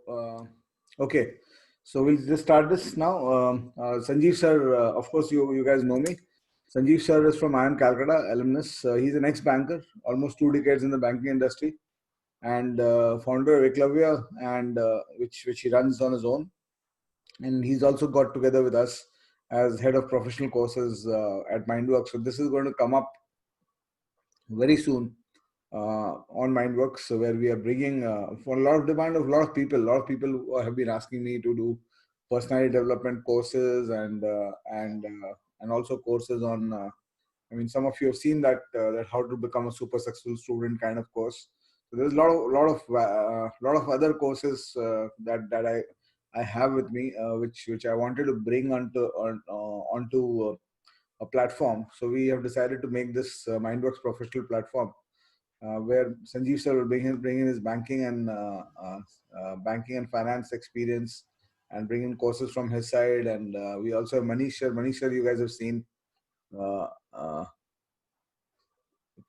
Okay, so we'll just start this now. Sanjeev sir, of course, you guys know me. Sanjeev sir is from IIM Calcutta, alumnus. He's an ex-banker, almost 2 decades in the banking industry, and founder of Eklavya, and which he runs on his own. And he's also got together with us as head of professional courses at Mindworks. So this is going to come up very soon on Mindworks, where we are bringing for a lot of demand of a lot of people. A lot of people who have been asking me to do personality development courses and also courses on. I mean, some of you have seen that how to become a super successful student kind of course. So there's a lot of other courses that I have with me, which I wanted to bring onto a platform. So we have decided to make this Mindworks professional platform where Sanjeev sir will bring in his banking and finance experience and bring in courses from his side. And we also have Manish sir. Manish sir, you guys have seen. Uh, uh,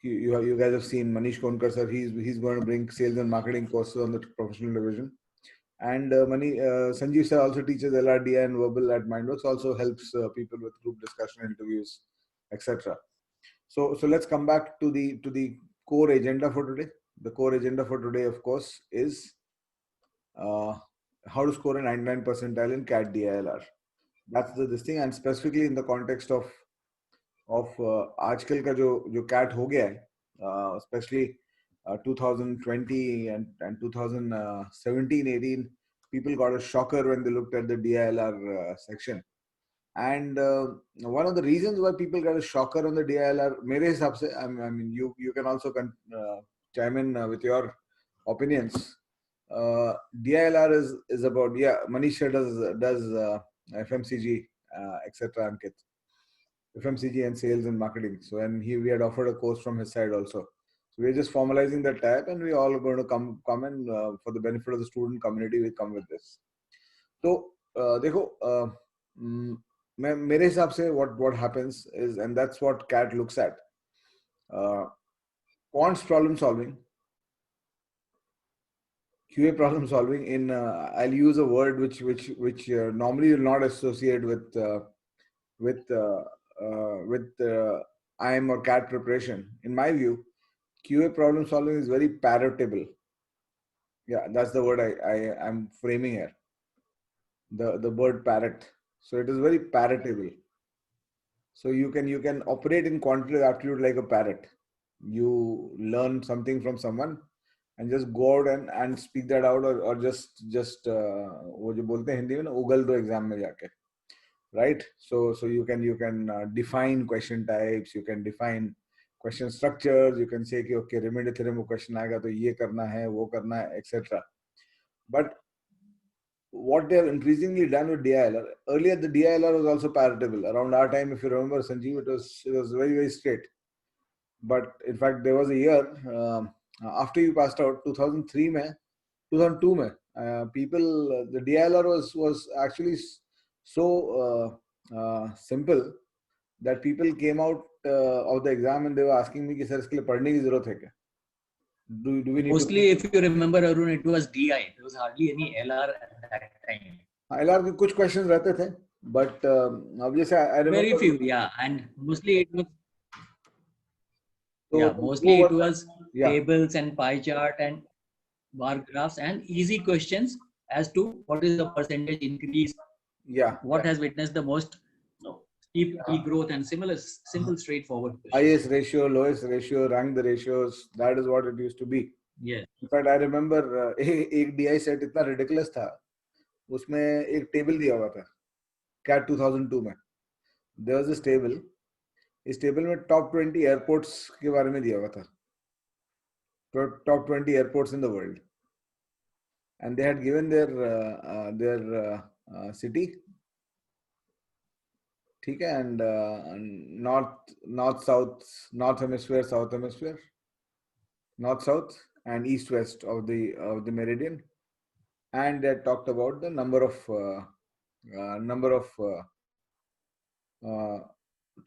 you guys have seen Manish Konkar sir. He's going to bring sales and marketing courses on the professional division. And Sanjeev sir also teaches LRDI and verbal at Mindworks. Also helps people with group discussion interviews, etc. So let's come back to the core agenda for today. The core agenda for today, of course, is how to score a 99 percentile in CAT DILR. That's this thing, and specifically in the context of आजकल का जो CAT हो गया है, especially 2020 and 2017-18, people got a shocker when they looked at the DILR section. And one of the reasons why people got a shocker on the DILR, मेरे हिसाब से, I mean, you can also chime in with your opinions. DILR is about, Manisha does FMCG, etc. Ankit, FMCG and sales and marketing. So and we had offered a course from his side also. So we're just formalizing that type, and we all are going to come and for the benefit of the student community, we come with this. So देखो, मेरे हिसाब से what happens is, and that's what CAT looks at, quants problem solving, QA problem solving in I'll use a word which normally you'll not associate with IIM or CAT preparation. In my view, QA problem solving is very parrotable. Yeah, that's the word I'm framing here. The word parrot. So it is very parrotable. So you can operate in quantitative aptitude like a parrot. You learn something from someone and just go out and speak that out, or just वो जो बोलते हैं हिंदी में ना, उगल दो exam में जाके, right? So you can define question types, you can define question structures, you can say कि okay, remedial theorem को question आएगा तो ये करना है, वो करना है, etc. But what they have increasingly done with DILR, earlier the DILR was also parrotable. Around our time, if you remember, Sanjeev, it was very, very straight. But in fact, there was a year after you passed out, 2002 people, the DILR was actually so simple that people came out of the exam and they were asking me कि sir इसके लिए पढ़ने की जरूरत है क्या? Do we need Mostly, if you remember, Arun, it was DI. There was hardly any LR at that time. LR के कुछ questions रहते थे, but अब जैसे I remember very few, yeah, and mostly it was mostly it was tables and pie chart and bar graphs and easy questions as to what is the percentage increase, what has witnessed the most steep growth, and similar simple straightforward questions. Highest ratio, lowest ratio, rank the ratios. That is what it used to be. Yes. In fact, I remember एक DI set इतना ridiculous था, उसमें एक table दिया हुआ था CAT 2002 में. There was this table. इस table में top 20 airports के बारे में दिया हुआ था. Top 20 airports in the world, and they had given their city, ठीक है, and north south, north hemisphere, south hemisphere, north south and east west of the meridian, and they talked about the number of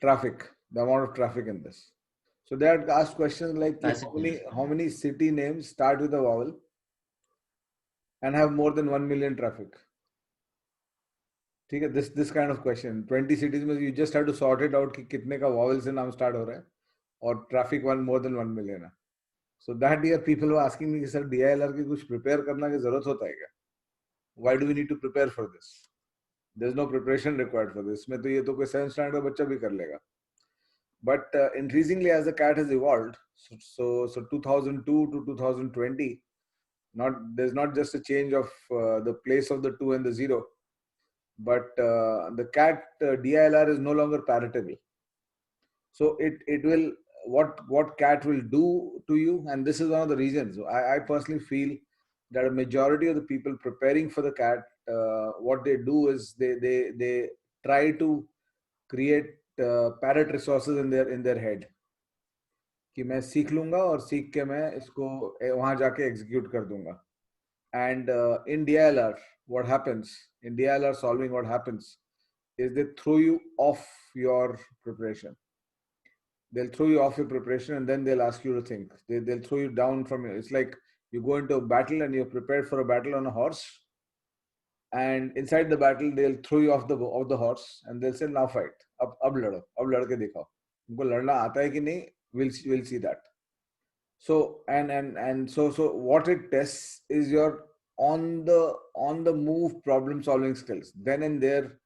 traffic, the amount of traffic in this. So they had asked questions like how many city names start with a vowel, and have more than 1 million traffic? ठीक है, this kind of question. 20 cities में you just have to sort it out कि कितने का vowel से नाम start हो रहा है और traffic more than 1 million है. So that year people were asking me कि सर DILR की कुछ prepare करना की जरूरत होता है क्या? Why do we need to prepare for this? There's no preparation required for this. में तो ये तो कोई 7th standard का बच्चा भी कर लेगा. But increasingly as the CAT has evolved, so 2002 to 2020, there's not just a change of the place of the 2 and the 0, but the CAT DILR is no longer paritable. So it will, what CAT will do to you, and this is one of the reasons I personally feel that a majority of the people preparing for the CAT, what they do is they try to create parrot resources in their head कि मैं सीख लूंगा और सीख के मैं इसको वहां जाके execute कर दूंगा. And in DILR, what happens in DILR solving, what happens is they throw you off your preparation. They'll throw you off your preparation and then they'll ask you to think. They'll throw you down from it. It's like you go into a battle and you're prepared for a battle on a horse, and inside the battle they'll throw you off the horse and they'll say now fight. अब लड़ो, अब लड़ के दिखाओ. तुमको लड़ना आता है कि नहीं? We'll see that. So so what it tests is your on the move problem solving skills. Then and there,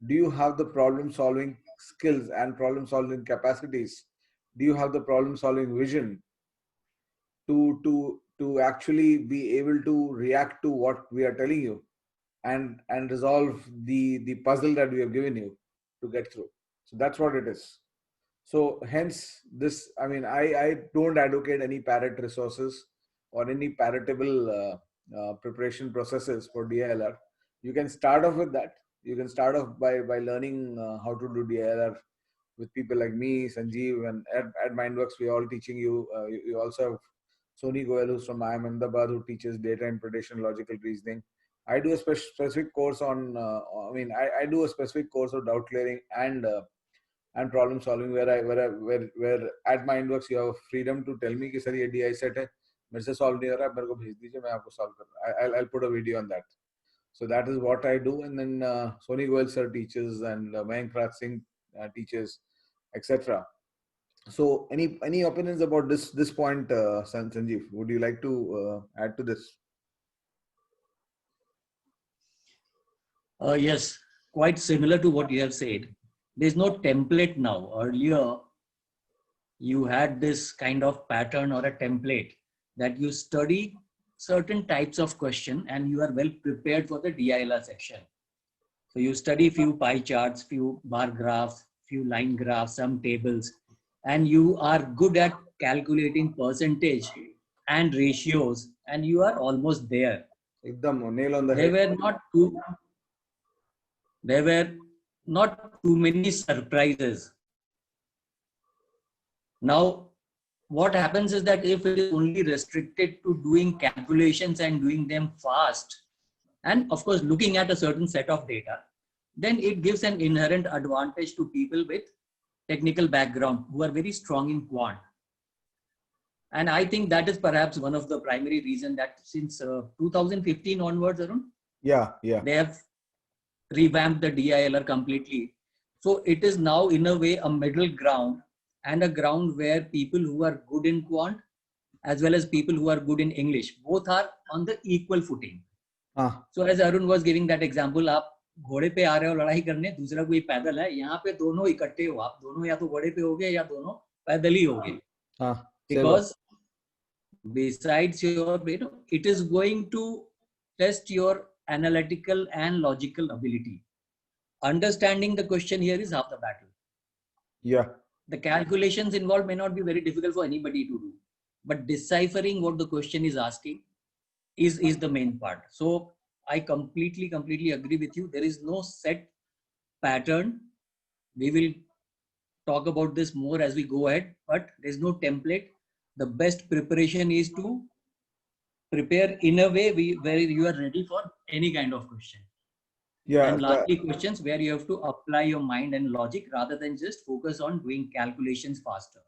do you have the problem solving skills and problem solving capacities? Do you have the problem solving vision to actually be able to react to what we are telling you and resolve the puzzle that we have given you to get through? So that's what it is. So hence this, I mean, I don't advocate any parrot resources or any parrotable preparation processes for DILR. You can start off with that. You can start off by learning how to do DILR with people like me, Sanjeev, and at Mindworks, we're all teaching you. You also have Soni Goel, who's from IIM Ahmedabad, who teaches data interpretation, logical reasoning. I do a specific course on, I do a specific course of doubt clearing and problem solving where at Mindworks you have freedom to tell me कि sir ये DI set है, मेरे से solve नहीं हो रहा है, मेरे को भेज दीजिए, मैं आपको solve कर रहा हूँ. I'll put a video on that. So that is what I do. And then Soni Goel sir teaches and Mayank Raj Singh teaches, etc. So any opinions about this point, Sanjeev? Would you like to add to this? Yes, quite similar to what you have said. There's no template now. Earlier, you had this kind of pattern or a template that you study certain types of question and you are well prepared for the DILR section. So you study few pie charts, few bar graphs, few line graphs, some tables, and you are good at calculating percentage and ratios, and you are almost there. Ekdam nail on the head. There were not too many surprises. Now, what happens is that if it is only restricted to doing calculations and doing them fast, and of course looking at a certain set of data, then it gives an inherent advantage to people with technical background who are very strong in quant. And I think that is perhaps one of the primary reasons that since 2015 onwards, Arun, they have revamped the DILR completely. So it is now in a way a middle ground and a ground where people who are good in quant as well as people who are good in English, both are on the equal footing. So as Arun was giving that example, आप घोड़े पे आ रहे हो लड़ाई करने, दूसरा कोई पैदल है, यहाँ पे दोनों इकट्ठे हो, आप दोनों या तो घोड़े पे होगे या दोनों पैदल ही होगे. Because besides your, it is going to test your analytical and logical ability. Understanding the question here is half the battle. Yeah. The calculations involved may not be very difficult for anybody to do, but deciphering what the question is asking is the main part. So I completely agree with you. There is no set pattern. We will talk about this more as we go ahead, but there's no template. The best preparation is to prepare in a way where you are ready for any kind of question. Yeah, and largely questions where you have to apply your mind and logic rather than just focus on doing calculations faster.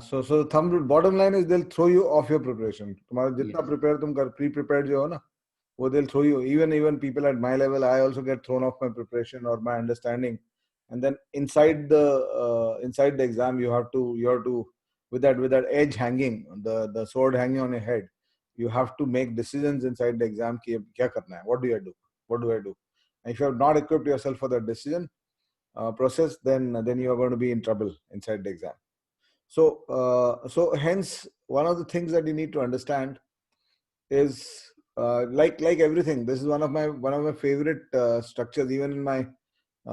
So bottom line is they'll throw you off your preparation. तुम्हारा जितना prepare तुम कर pre-prepared जो हो ना, Or they'll throw you, even people at my level, I also get thrown off my preparation or my understanding. And then inside the exam, you have to with that edge hanging, the sword hanging on your head, you have to make decisions inside the exam. Kya karna hai? What do I do? What do I do? And if you have not equipped yourself for that decision process, then you are going to be in trouble inside the exam. So hence, one of the things that you need to understand is like everything. This is one of my favorite structures. Even in my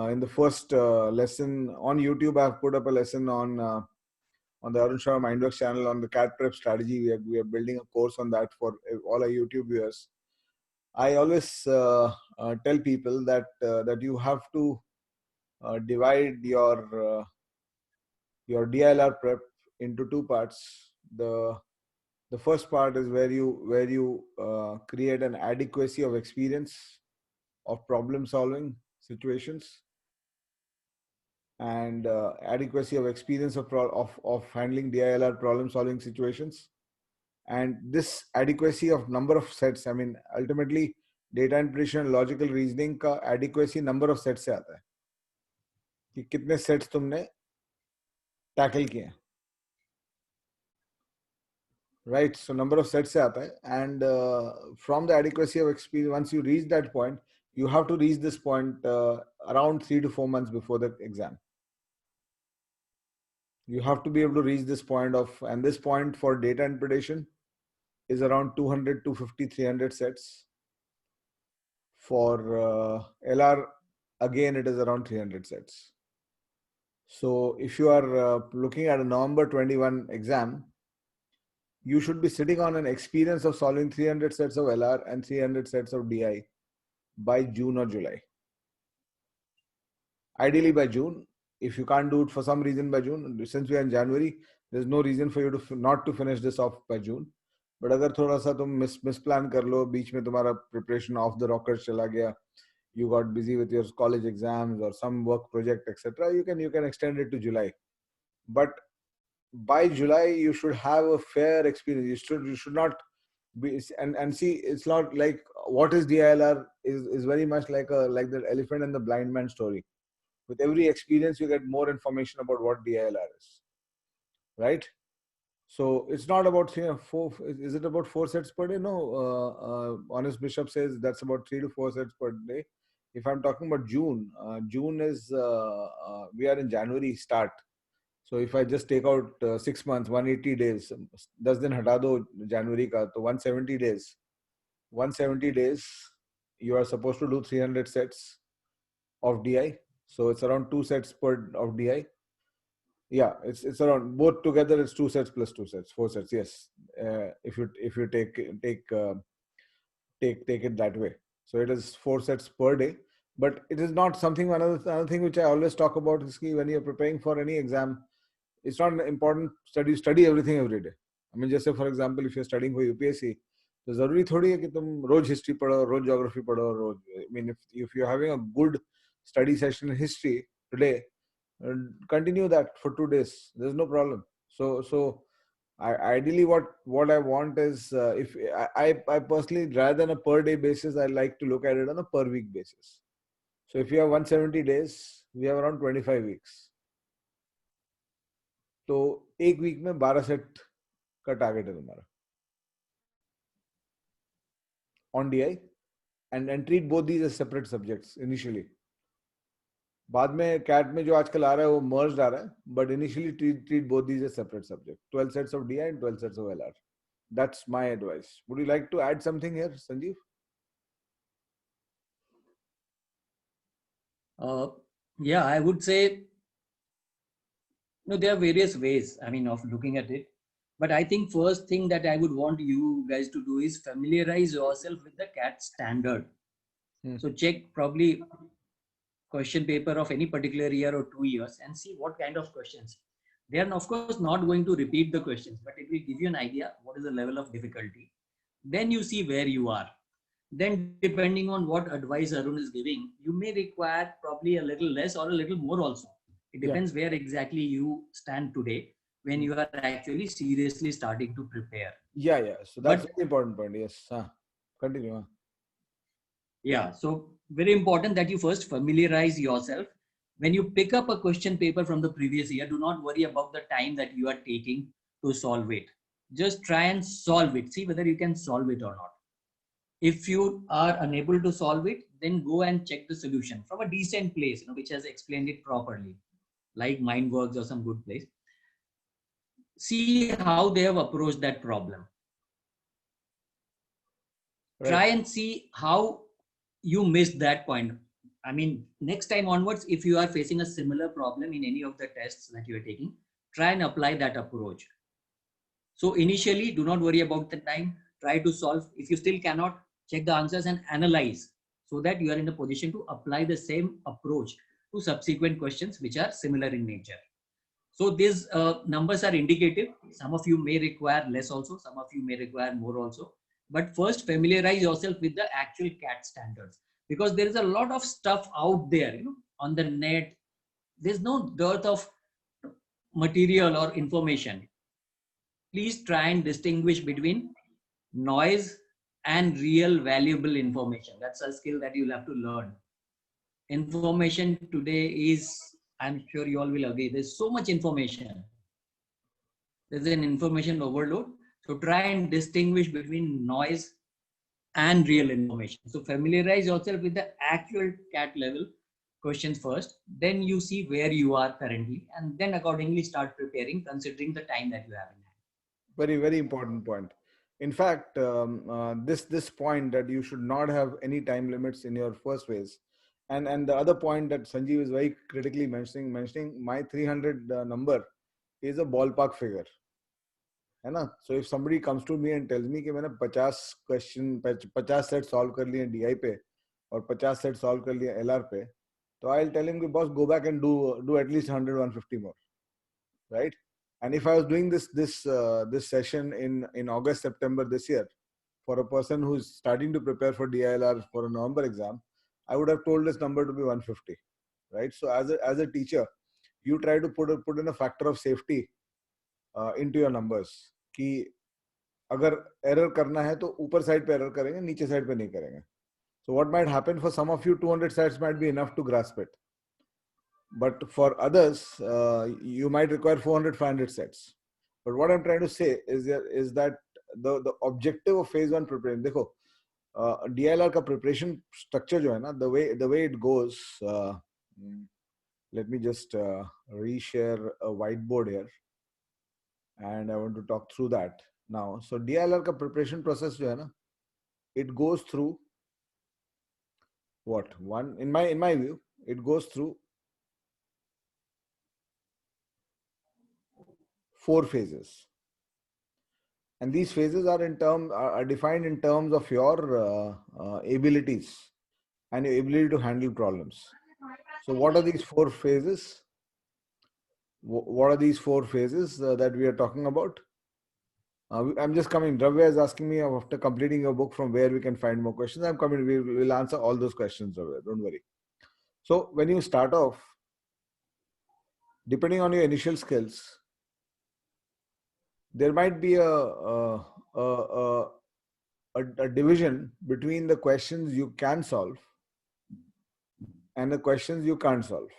in the first lesson on YouTube, I've put up a lesson on the Arun Sharma Mindworks channel on the CAT prep strategy. We are building a course on that for all our YouTube viewers. I always tell people that you have to divide your DILR prep into two parts. The first part is where you create an adequacy of experience of problem solving situations, and adequacy of experience of handling DILR problem solving situations. And this adequacy of number of sets, I mean, ultimately data interpretation and logical reasoning का adequacy number of sets से आता है कि कितने sets तुमने tackle किए हैं, right? So number of sets से आता है, and from the adequacy of experience, once you reach that point, you have to reach this point around 3 to 4 months before the exam. You have to be able to reach this point and this point for data interpretation is around 200, 250, 300 sets. For LR, again, it is around 300 sets. So if you are looking at a November 21 exam, you should be sitting on an experience of solving 300 sets of LR and 300 sets of DI by June or July. Ideally by June. If you can't do it for some reason by June, since we are in January, there's no reason for you to not to finish this off by June. But अगर थोड़ा सा तुम misplan कर लो, बीच में तुम्हारा preparation off the rockers चला गया, you got busy with your college exams or some work project, etc., you can extend it to July. But by July, you should have a fair experience. You should not be, and see, it's not like what is DILR is very much like the elephant and the blind man story. With every experience, you get more information about what DILR is, right? So it's not about 3 or 4. Is it about 4 sets per day? No. Honest Bishop says that's about 3 to 4 sets per day. If I'm talking about June, June is we are in January start. So if I just take out 6 months, 180 days, 10 दिन हटा दो January का, तो 170 days. 170 days, you are supposed to do 300 sets of DI. So it's around 2 sets per of DI. Yeah, it's around, both together it's 2 sets plus 2 sets, 4 sets. Yes, if you take it that way. So it is 4 sets per day, but it is not something. Another thing which I always talk about is when you're preparing for any exam, it's not important study everything every day. I mean, just say for example, if you're studying for UPSC, तो जरूरी थोड़ी है कि तुम रोज history पढ़ो, रोज geography पढ़ो, रोज. I mean, if you're having a good study session in history today, continue that for 2 days. There's no problem. So ideally, what I want is if I personally, rather than a per day basis, I like to look at it on a per week basis. So if you have 170 days, we have around 25 weeks. तो एक week में 12 set का target है तुम्हारा on DI, and treat both these as separate subjects initially. बाद में cat में जो आजकल आ रहा है वो मर्ज्ड आ रहा है, but initially treat both these as separate subject. 12 sets of DI and 12 sets of LR. That's my advice. Would you like to add something here, Sanjeev? Yeah, I would say, no, there are various ways, I mean, of looking at it. But I think first thing that I would want you guys to do is familiarize yourself with the CAT standard. So check probably question paper of any particular year or 2 years and see what kind of questions. They are of course not going to repeat the questions, but it will give you an idea what is the level of difficulty. Then you see where you are. Then depending on what advice Arun is giving, you may require probably a little less or a little more also. It depends where exactly you stand today when you are actually seriously starting to prepare. Yeah. So that's very important point. Yes. Continue. Yeah, so very important that you first familiarize yourself. When you pick up a question paper from the previous year, do not worry about the time that you are taking to solve it. Just try and solve it. See whether you can solve it or not. If you are unable to solve it, then go and check the solution from a decent place, which has explained it properly, like Mindworks or some good place. See how they have approached that problem. Right. Try and see how you missed that point. I mean, next time onwards, if you are facing a similar problem in any of the tests that you are taking, try and apply that approach. So initially, do not worry about the time. Try to solve. If you still cannot, check the answers and analyze so that you are in a position to apply the same approach to subsequent questions which are similar in nature. So these numbers are indicative. Some of you may require less also. Some of you may require more also. But first, familiarize yourself with the actual CAT standards, because there is a lot of stuff out there, on the net. There's no dearth of material or information. Please try and distinguish between noise and real valuable information. That's a skill that you'll have to learn. Information today is, I'm sure you all will agree, there's so much information. There's an information overload. So try and distinguish between noise and real information. So familiarize yourself with the actual CAT level questions first. Then you see where you are currently, and then accordingly start preparing, considering the time that you have in hand. Very, very important point. In fact, this point that you should not have any time limits in your first phase, and the other point that Sanjeev is very critically mentioning my 300 number is a ballpark figure. है ना? So if somebody comes to me and tells me कि मैंने 50 question 50 set solve कर लिए DI पे और 50 set solve कर लिए LR पे, तो I'll tell him कि boss, go back and do at least 100 150 more, right? And if I was doing this session in August September this year for a person who's starting to prepare for DILR for a November exam, I would have told this number to be 150, right? So as a teacher, you try to put in a factor of safety into your numbers कि अगर error करना है तो ऊपर side पे error करेंगे, नीचे side पे नहीं करेंगे. So what might happen for some of you, 200 sets might be enough to grasp it, but for others you might require 400 500 sets. But what I'm trying to say is that the objective of phase 1 preparation, देखो DLR का preparation structure जो है ना, the way it goes, let me just reshare a whiteboard here. And I want to talk through that now. So DLR का preparation process जो है ना, it goes through what? One, in my view, it goes through 4 phases. And these phases are defined in terms of your abilities and your ability to handle problems. So what are these 4 phases? What are these 4 phases that we are talking about? I'm just coming. Dravya is asking me after completing your book from where we can find more questions. I'm coming. We'll answer all those questions, Dravya. Don't worry. So when you start off, depending on your initial skills, there might be a division between the questions you can solve and the questions you can't solve.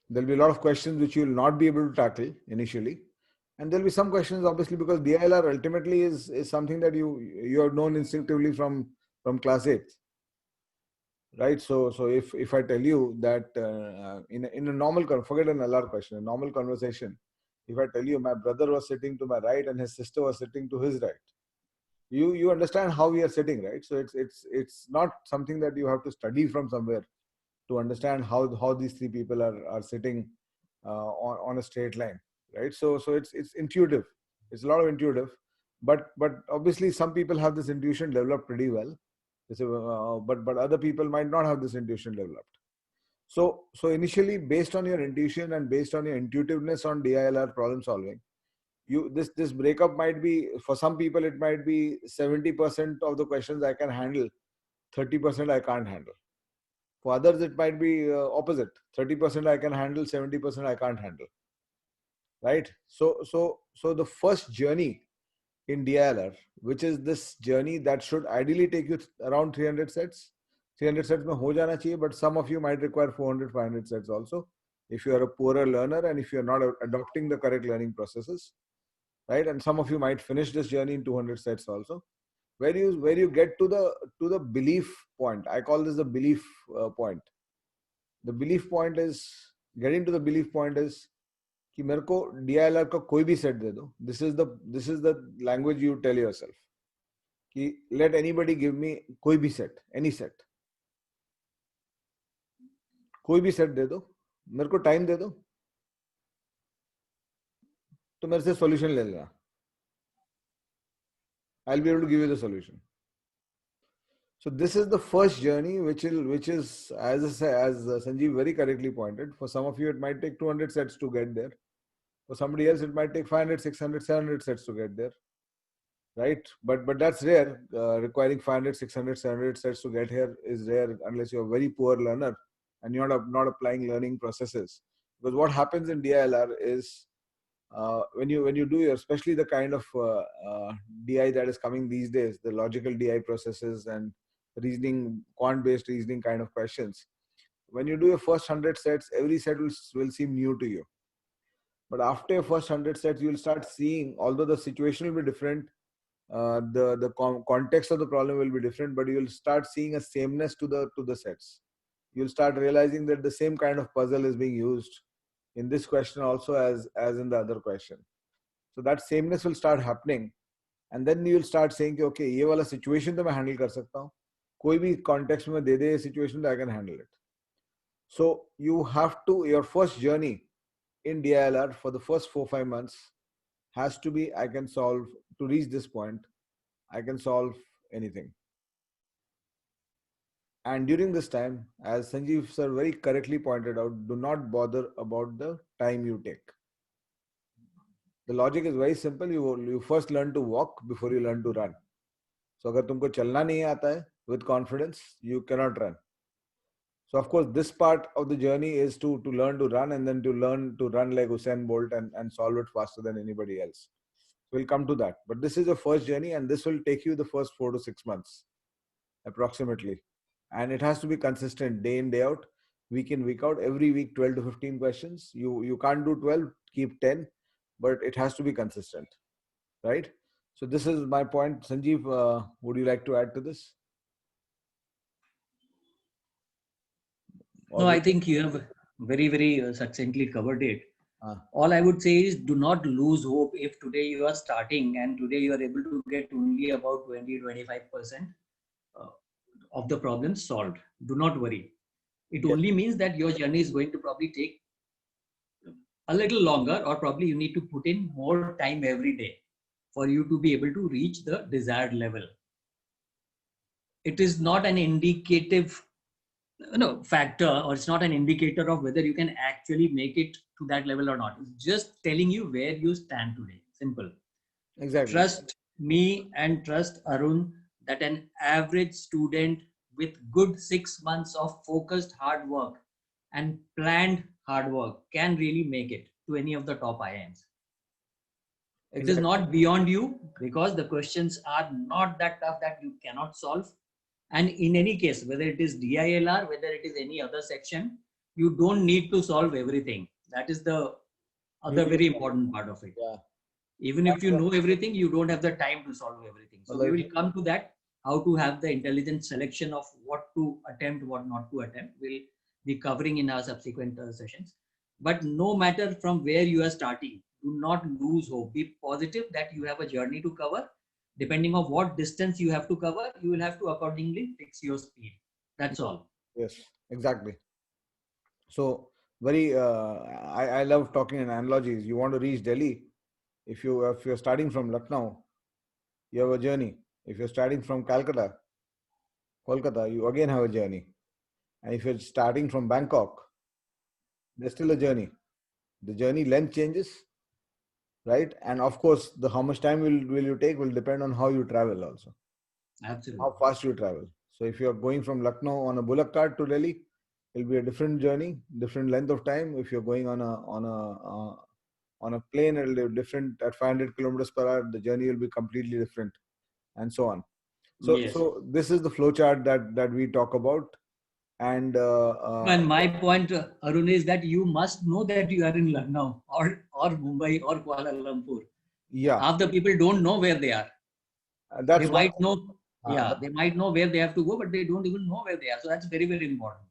There'll be a lot of questions which you will not be able to tackle initially. And there'll be some questions, obviously, because DILR ultimately is something that you have known instinctively from class 8. Right? So if I tell you that in a normal, forget an LR question, a normal conversation, if I tell you my brother was sitting to my right and his sister was sitting to his right, you understand how we are sitting, right? So it's not something that you have to study from somewhere to understand how these 3 people are sitting on a straight line, right? So it's intuitive. It's a lot of intuitive, but obviously some people have this intuition developed pretty well, but other people might not have this intuition developed. So initially, based on your intuition and based on your intuitiveness on DILR problem solving, this breakup might be, for some people it might be 70% of the questions I can handle, 30% I can't handle. For others, it might be opposite. 30% I can handle, 70% I can't handle. Right? So the first journey in DILR, which is this journey that should ideally take you around 300 sets. 300 sets mein ho jana chahiye, but some of you might require 400, 500 sets also if you are a poorer learner and if you are not adopting the correct learning processes, right? And some of you might finish this journey in 200 sets also. Where you get to the belief point. I call this the belief point. The belief point is, getting to the belief point is कि मेरे को DILR का कोई भी set दे दो. This is the language you tell yourself कि let anybody give me कोई भी सेट, any set, कोई भी सेट दे दो, मेरे को टाइम दे दो, तो मेरे से सॉल्यूशन ले लेना. I'll be able to give you the solution. So this is the first journey, which is, as Sanjeev very correctly pointed, for some of you it might take 200 sets to get there. For somebody else it might take 500, 600, 700 sets to get there, right? But that's rare. Requiring 500, 600, 700 sets to get here is rare unless you're a very poor learner and you're not applying learning processes. Because what happens in DILR is when you do your, especially the kind of DI that is coming these days, the logical DI processes and reasoning, quant-based reasoning kind of questions. When you do your first 100 sets, every set will seem new to you. But after your first 100 sets, you'll start seeing, although the situation will be different, the context of the problem will be different, but you'll start seeing a sameness to the sets. You'll start realizing that the same kind of puzzle is being used in this question also as in the other question. So that sameness will start happening, and then you'll start saying, okay, ये वाला situation तो मैं handle कर सकता हूँ, कोई भी context में दे दे situation, I can handle it. So you have to, your first journey in DILR for the first 4-5 months has to be, I can solve, to reach this point, I can solve anything. And during this time, as Sanjeev sir very correctly pointed out, do not bother about the time you take. The logic is very simple. You first learn to walk before you learn to run. So अगर तुमको चलना नहीं आता है with confidence, you cannot run. So of course, this part of the journey is to learn to run, and then to learn to run like Usain Bolt and solve it faster than anybody else. We'll come to that. But this is the first journey, and this will take you the first 4 to 6 months, approximately. And it has to be consistent day in, day out, week in, week out, every week, 12 to 15 questions. You can't do 12, keep 10, but it has to be consistent, right? So this is my point. Sanjeev, would you like to add to this? No, I think you have very, very succinctly covered it. All I would say is, do not lose hope if today you are starting and today you are able to get only about 20-25% of the problems solved. Do not worry. It only means that your journey is going to probably take a little longer, or probably you need to put in more time every day for you to be able to reach the desired level. It is not an indicative factor, or it's not an indicator of whether you can actually make it to that level or not. It's just telling you where you stand today. Simple. Exactly. Trust me and trust Arun that an average student with good 6 months of focused hard work and planned hard work can really make it to any of the top IIMs. Exactly. It is not beyond you, because the questions are not that tough that you cannot solve. And in any case, whether it is DILR, whether it is any other section, you don't need to solve everything. That is the other very important part of it. Yeah. Even if you know everything, you don't have the time to solve everything. So we will come to that, how to have the intelligent selection of what to attempt, what not to attempt. We'll be covering in our subsequent sessions. But no matter from where you are starting, do not lose hope. Be positive that you have a journey to cover. Depending on what distance you have to cover, you will have to accordingly fix your speed. That's all. Yes, exactly. So very, I love talking in analogies. You want to reach Delhi. If you're starting from Lucknow, you have a journey. If you're starting from Kolkata, you again have a journey. And if you're starting from Bangkok, there's still a journey. The journey length changes, right? And of course, how much time will you take will depend on how you travel also. Absolutely. How fast you travel. So if you're going from Lucknow on a bullock cart to Delhi, it'll be a different journey, different length of time. If you're going on On a plane, it'll be different. At 500 kilometers per hour, the journey will be completely different, and so on. So, yes. so this is the flowchart that we talk about. And my point, Arun, is that you must know that you are in Lucknow or Mumbai or Kuala Lumpur. Yeah. Half the people don't know where they are. That's they might know. They might know where they have to go, but they don't even know where they are. So that's very, very important.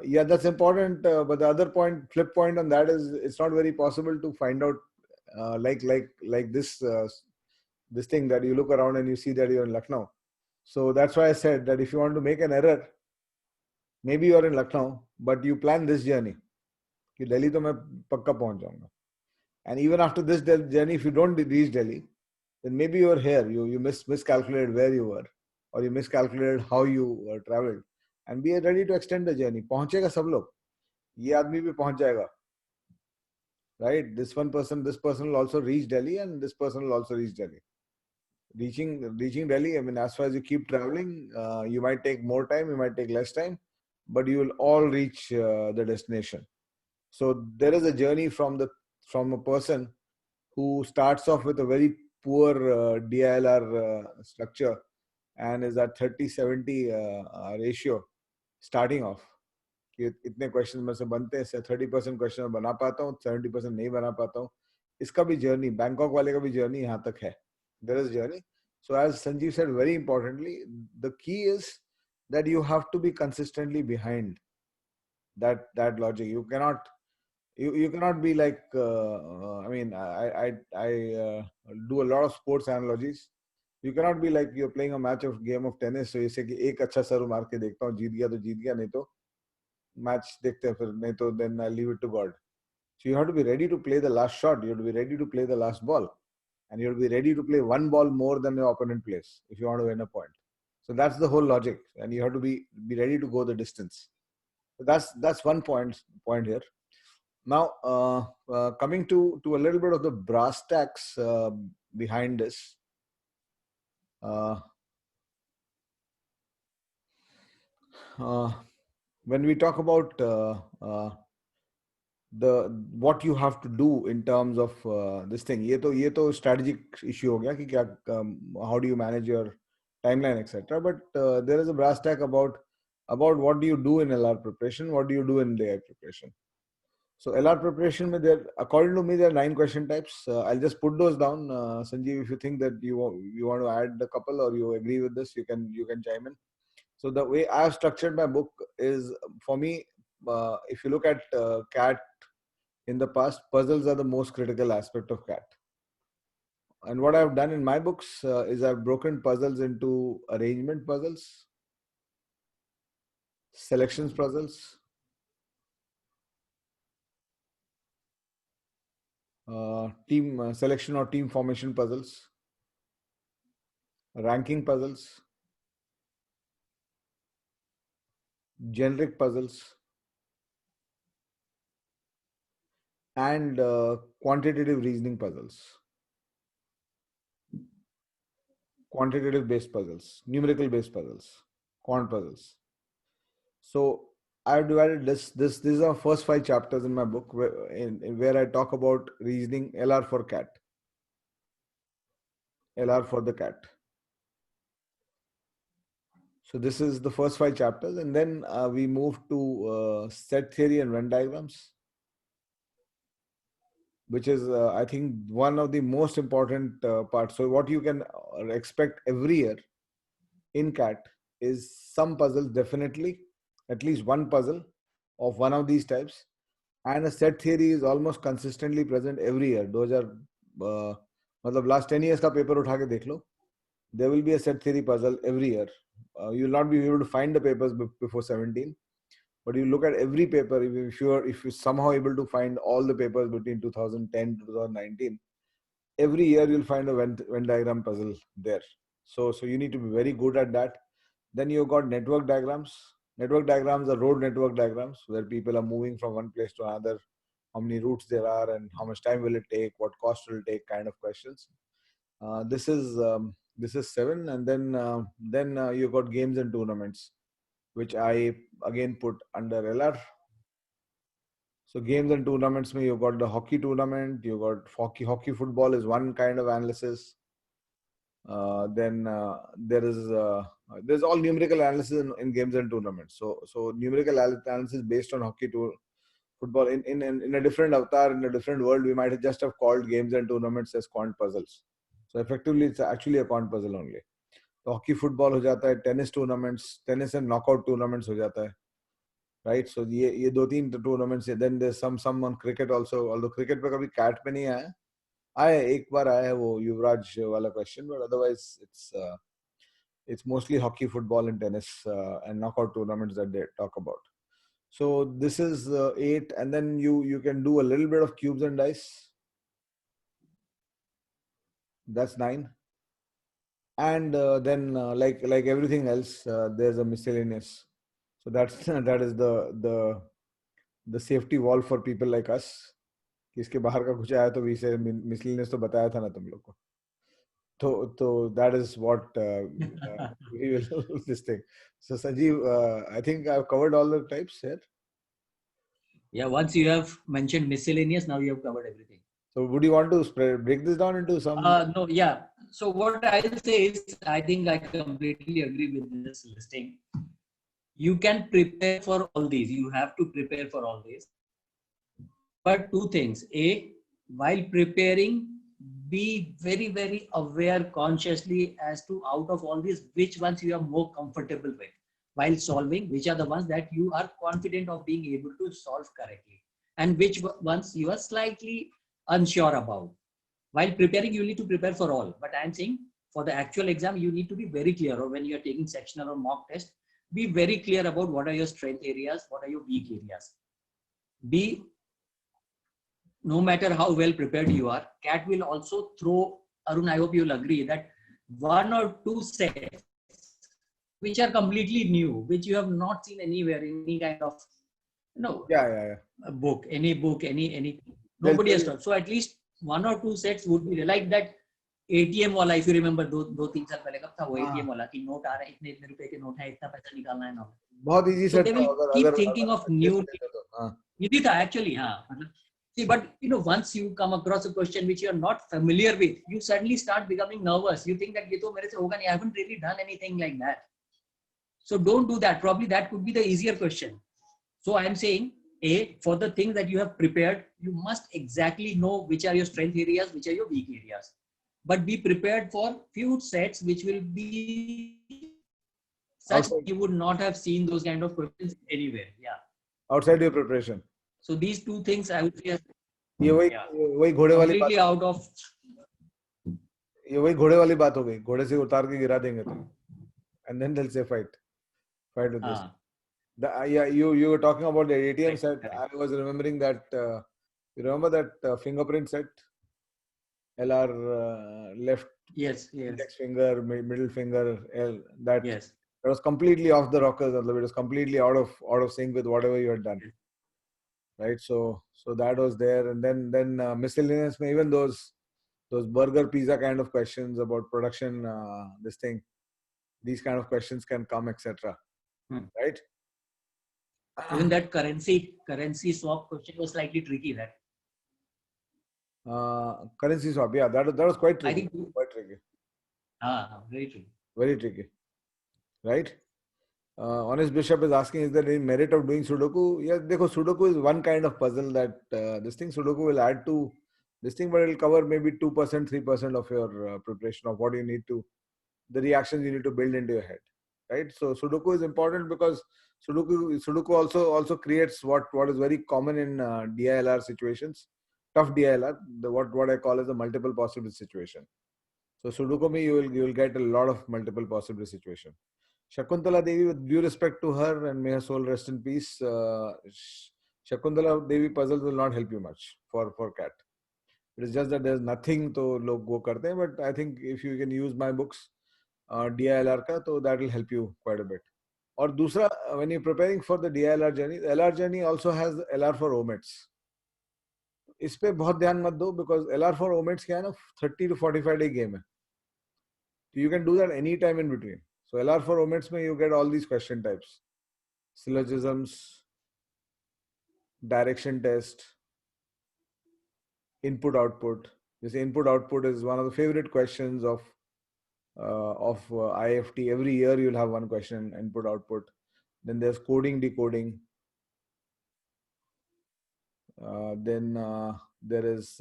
Yeah, that's important. But the other flip point on that is it's not very possible to find out like this thing that you look around and you see that you're in Lucknow. So that's why I said that if you want to make an error, maybe you're in Lucknow, but you plan this journey. कि Delhi तो मैं पक्का पहुंच जाऊंगा. And even after this journey, if you don't reach Delhi, then maybe you're here. You miscalculated where you were, or you miscalculated how you traveled. And be ready to extend the journey. पहुंचेगा सब लोग. ये आदमी भी पहुंच जाएगा. Right? This person will also reach Delhi, and this person will also reach Delhi. Reaching Delhi, I mean, as far as you keep traveling, you might take more time, you might take less time, but you will all reach the destination. So there is a journey from a person who starts off with a very poor DILR structure and is at 30-70 ratio starting off. कि इतने question में से बनते हैं, 30% question में बना पाता हूँ, 70% नहीं बना पाता हूँ. इसका भी जर्नी, बैंकॉक वाले का भी जर्नी यहाँ तक है. There is a journey. So as Sanjeev said, very importantly, the key is that you have to be consistently behind that logic. You cannot be like I mean, I do a lot of sports analogies. You cannot be like you're playing a game of tennis. So you say कि एक अच्छा सर्व मार के देखता हूँ, जीत गया तो जीत गया, नहीं तो match देखते हैं फिर, नहीं तो then I leave it to God. So you have to be ready to play the last shot. You have to be ready to play the last ball. And you have to be ready to play one ball more than your opponent plays if you want to win a point. So that's the whole logic. And you have to be ready to go the distance. So that's one point here. Now, coming to a little bit of the brass tacks behind this. When we talk about what you have to do in terms of this thing, ये तो strategic issue हो गया कि क्या, how do you manage your timeline, etc. But there is a brass tack about what do you do in LR preparation, what do you do in AI preparation. So LR preparation, according to me, there are 9 question types. I'll just put those down. Sanjeev, if you think that you want to add a couple or you agree with this, you can chime in. So the way I have structured my book is, for me, if you look at CAT in the past, puzzles are the most critical aspect of CAT. And what I've done in my books is I've broken puzzles into arrangement puzzles, selections puzzles, team selection or team formation puzzles, ranking puzzles, generic puzzles, and quantitative reasoning puzzles, quantitative based puzzles, numerical based puzzles, quant puzzles. So I've divided these are first 5 chapters in my book where I talk about reasoning, LR for CAT, LR for the CAT. So this is the first 5 chapters, and then we move to set theory and Venn diagrams, which is I think one of the most important parts. So what you can expect every year in CAT is some puzzles, definitely at least one puzzle of one of these types, and a set theory is almost consistently present every year. Those are मतलब last 10 years का paper उठा के देख लो, there will be a set theory puzzle every year. You will not be able to find the papers before 17, but you look at every paper. If you're somehow able to find all the papers between 2010 to 2019, every year you'll find a Venn diagram puzzle there. So you need to be very good at that. Then you've got network diagrams. Network diagrams are road network diagrams where people are moving from one place to another, how many routes there are and how much time will it take, what cost will it take, kind of questions. This is 7, and then you've got games and tournaments, which I again put under LR. So games and tournaments, you got the hockey tournament, you got hockey football is one kind of analysis. Then there's all numerical analysis in games and tournaments. So numerical analysis based on hockey football in a different avatar, in a different world, we might have just have called games and tournaments as quant puzzles. So effectively, it's actually a quant puzzle only. So hockey football हो जाता है, tennis tournaments, tennis and knockout tournaments हो जाता है, right? So ये दो तीन tournaments है. Then there's some on cricket also. Although cricket पे कभी cat पे नहीं आया एक बार आया है वो युवराज वाला question, but otherwise it's mostly hockey, football, and tennis and knockout tournaments that they talk about. So this is 8, and then you can do a little bit of cubes and dice. That's 9. And then like everything else, there's a miscellaneous. So that is the safety wall for people like us. इसके बाहर का कुछ आया तो we say miscellaneous तो बताया था ना तुम लोग को. So that is what we will this thing. So Sanjeev, I think I've covered all the types here. Yeah, once you have mentioned miscellaneous, now you have covered everything. So would you want to break this down into some? No, yeah. So what I'll say is, I think I completely agree with this listing. You can prepare for all these. You have to prepare for all these. But two things. A, while preparing, be very, very aware consciously as to out of all these, which ones you are more comfortable with. While solving, which are the ones that you are confident of being able to solve correctly. And which ones you are slightly unsure about. While preparing, you need to prepare for all. But I'm saying for the actual exam, you need to be very clear, or when you're taking sectional or mock test, be very clear about what are your strength areas, what are your weak areas. No matter how well prepared you are, CAT will also throw, Arun, I hope you'll agree, that one or two sets which are completely new, which you have not seen anywhere in any kind of book, any nobody has done. So at least one or two sets would be like that ATM wala, if you remember, दो तीन साल पहले कब था वो ATM वाला कि note आ रहा है, इतने रुपए के नोट है, इतना पैसा निकालना है ना. बहुत easy set. So they will keep thinking of new. Easy था actually, हाँ. See, but once you come across a question which you are not familiar with, you suddenly start becoming nervous. You think that ये तो मेरे से होगा नहीं. I haven't really done anything like that. So don't do that. Probably that could be the easier question. So I'm saying, for the things that you have prepared, you must exactly know which are your strength areas, which are your weak areas. But be prepared for few sets which will be such you would not have seen those kind of questions anywhere. Yeah. Outside your preparation. So these two things I would say. ये वही घोड़े वाली बात. Out of. ये वही घोड़े वाली बात हो गई. घोड़े से उतार के गिरा देंगे तुम. And then they'll say fight with this. You were talking about the ATM set. I was remembering that. You remember that fingerprint set? LR left. Yes. Index finger, middle finger. L. That. Yes. It was completely off the rockers. It was completely out of sync with whatever you had done. Right. So that was there, and then miscellaneous. Even those burger pizza kind of questions about production. This thing. These kind of questions can come, etc. Right? Even that currency swap question was slightly tricky. That currency swap, yeah, that was quite tricky. I think quite tricky. Very tricky. Very tricky. Right? Honest Bishop is asking, is there any merit of doing Sudoku? Yes, Sudoku is one kind of puzzle that Sudoku will add to this thing, but it will cover maybe 2%, 3% of your preparation of what you need to, the reactions you need to build into your head. Right? So Sudoku is important because Sudoku also creates what is very common in DILR situations, tough DILR, what I call as a multiple possible situation. So Sudoku you will get a lot of multiple possible situation. Shakuntala Devi, with due respect to her and may her soul rest in peace, Shakuntala Devi puzzles will not help you much for CAT. It is just that there's nothing to log go karte hain, but I think if you can use my books, DILR ka, so that will help you quite a bit. Or dusra, when you're preparing for the DILR journey, the LR journey also has the LR for OMITs. इस पे बहुत ध्यान मत दो because LR for OMITs क्या है ना 30 to 45 day game है. So you can do that any time in between. So LR for OMITs में you get all these question types, syllogisms, direction test, input output. This input output is one of the favorite questions of IFT. Every year you'll have one question, input output. Then there's coding decoding. Then there is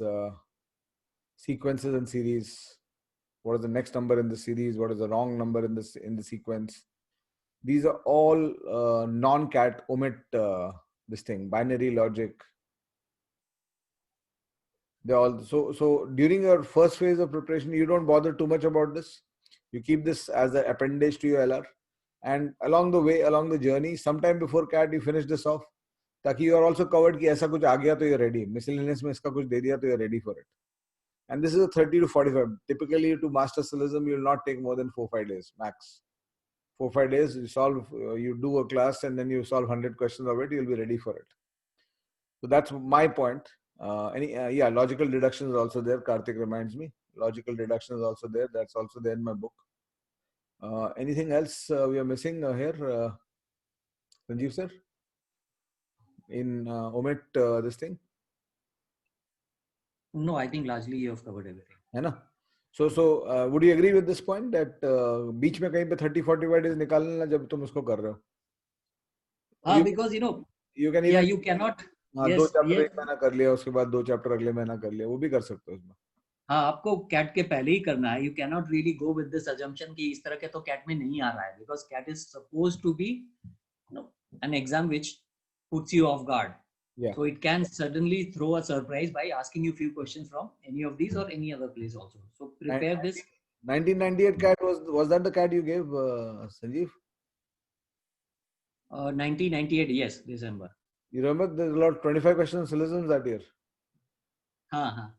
sequences and series. What is the next number in the series? What is the wrong number in the sequence? These are all non-cat omit this thing, binary logic. They all so during your first phase of preparation, you don't bother too much about this. You keep this as an appendage to your LR, and along the way, along the journey, sometime before CAT, you finish this off. ताकि you are also covered कि ऐसा कुछ आ गया तो you're ready. Miscellaneous में इसका कुछ दे दिया तो you're ready for it. And this is a 30 to 45. Typically, to master syllogism, you will not take more than 4-5 days max. 4-5 days, you solve, you do a class and then you solve 100 questions of it. You'll be ready for it. So that's my point. Yeah, logical deduction is also there. Karthik reminds me. Logical deduction is also there. That's also there in my book. Anything else we are missing here, Sanjeev sir? In omit this thing? No, I think largely you have covered everything. है ना? So would you agree with this point that बीच में कहीं पे 30-45 days निकालना जब तुम उसको कर रहे हो? Because you can even, you cannot. दो चैप्टर एक महीना कर लिया, उसके बाद 2 चैप्टर अगले महीना कर लिया, वो भी कर सकते हो इसमें. हाँ, आपको कैट के पहले ही करना है. You cannot really go with this assumption कि इस तरह के तो कैट में नहीं आ रहा है, because cat is supposed to be an exam which puts you off guard. Yeah. So it can suddenly throw a surprise by asking you few questions from any of these or any other place also. So prepare this. 1998 CAT was that the CAT you gave, Sanjeev? 1998, yes, December. You remember there's a lot 25 questions syllogisms that year. हाँ.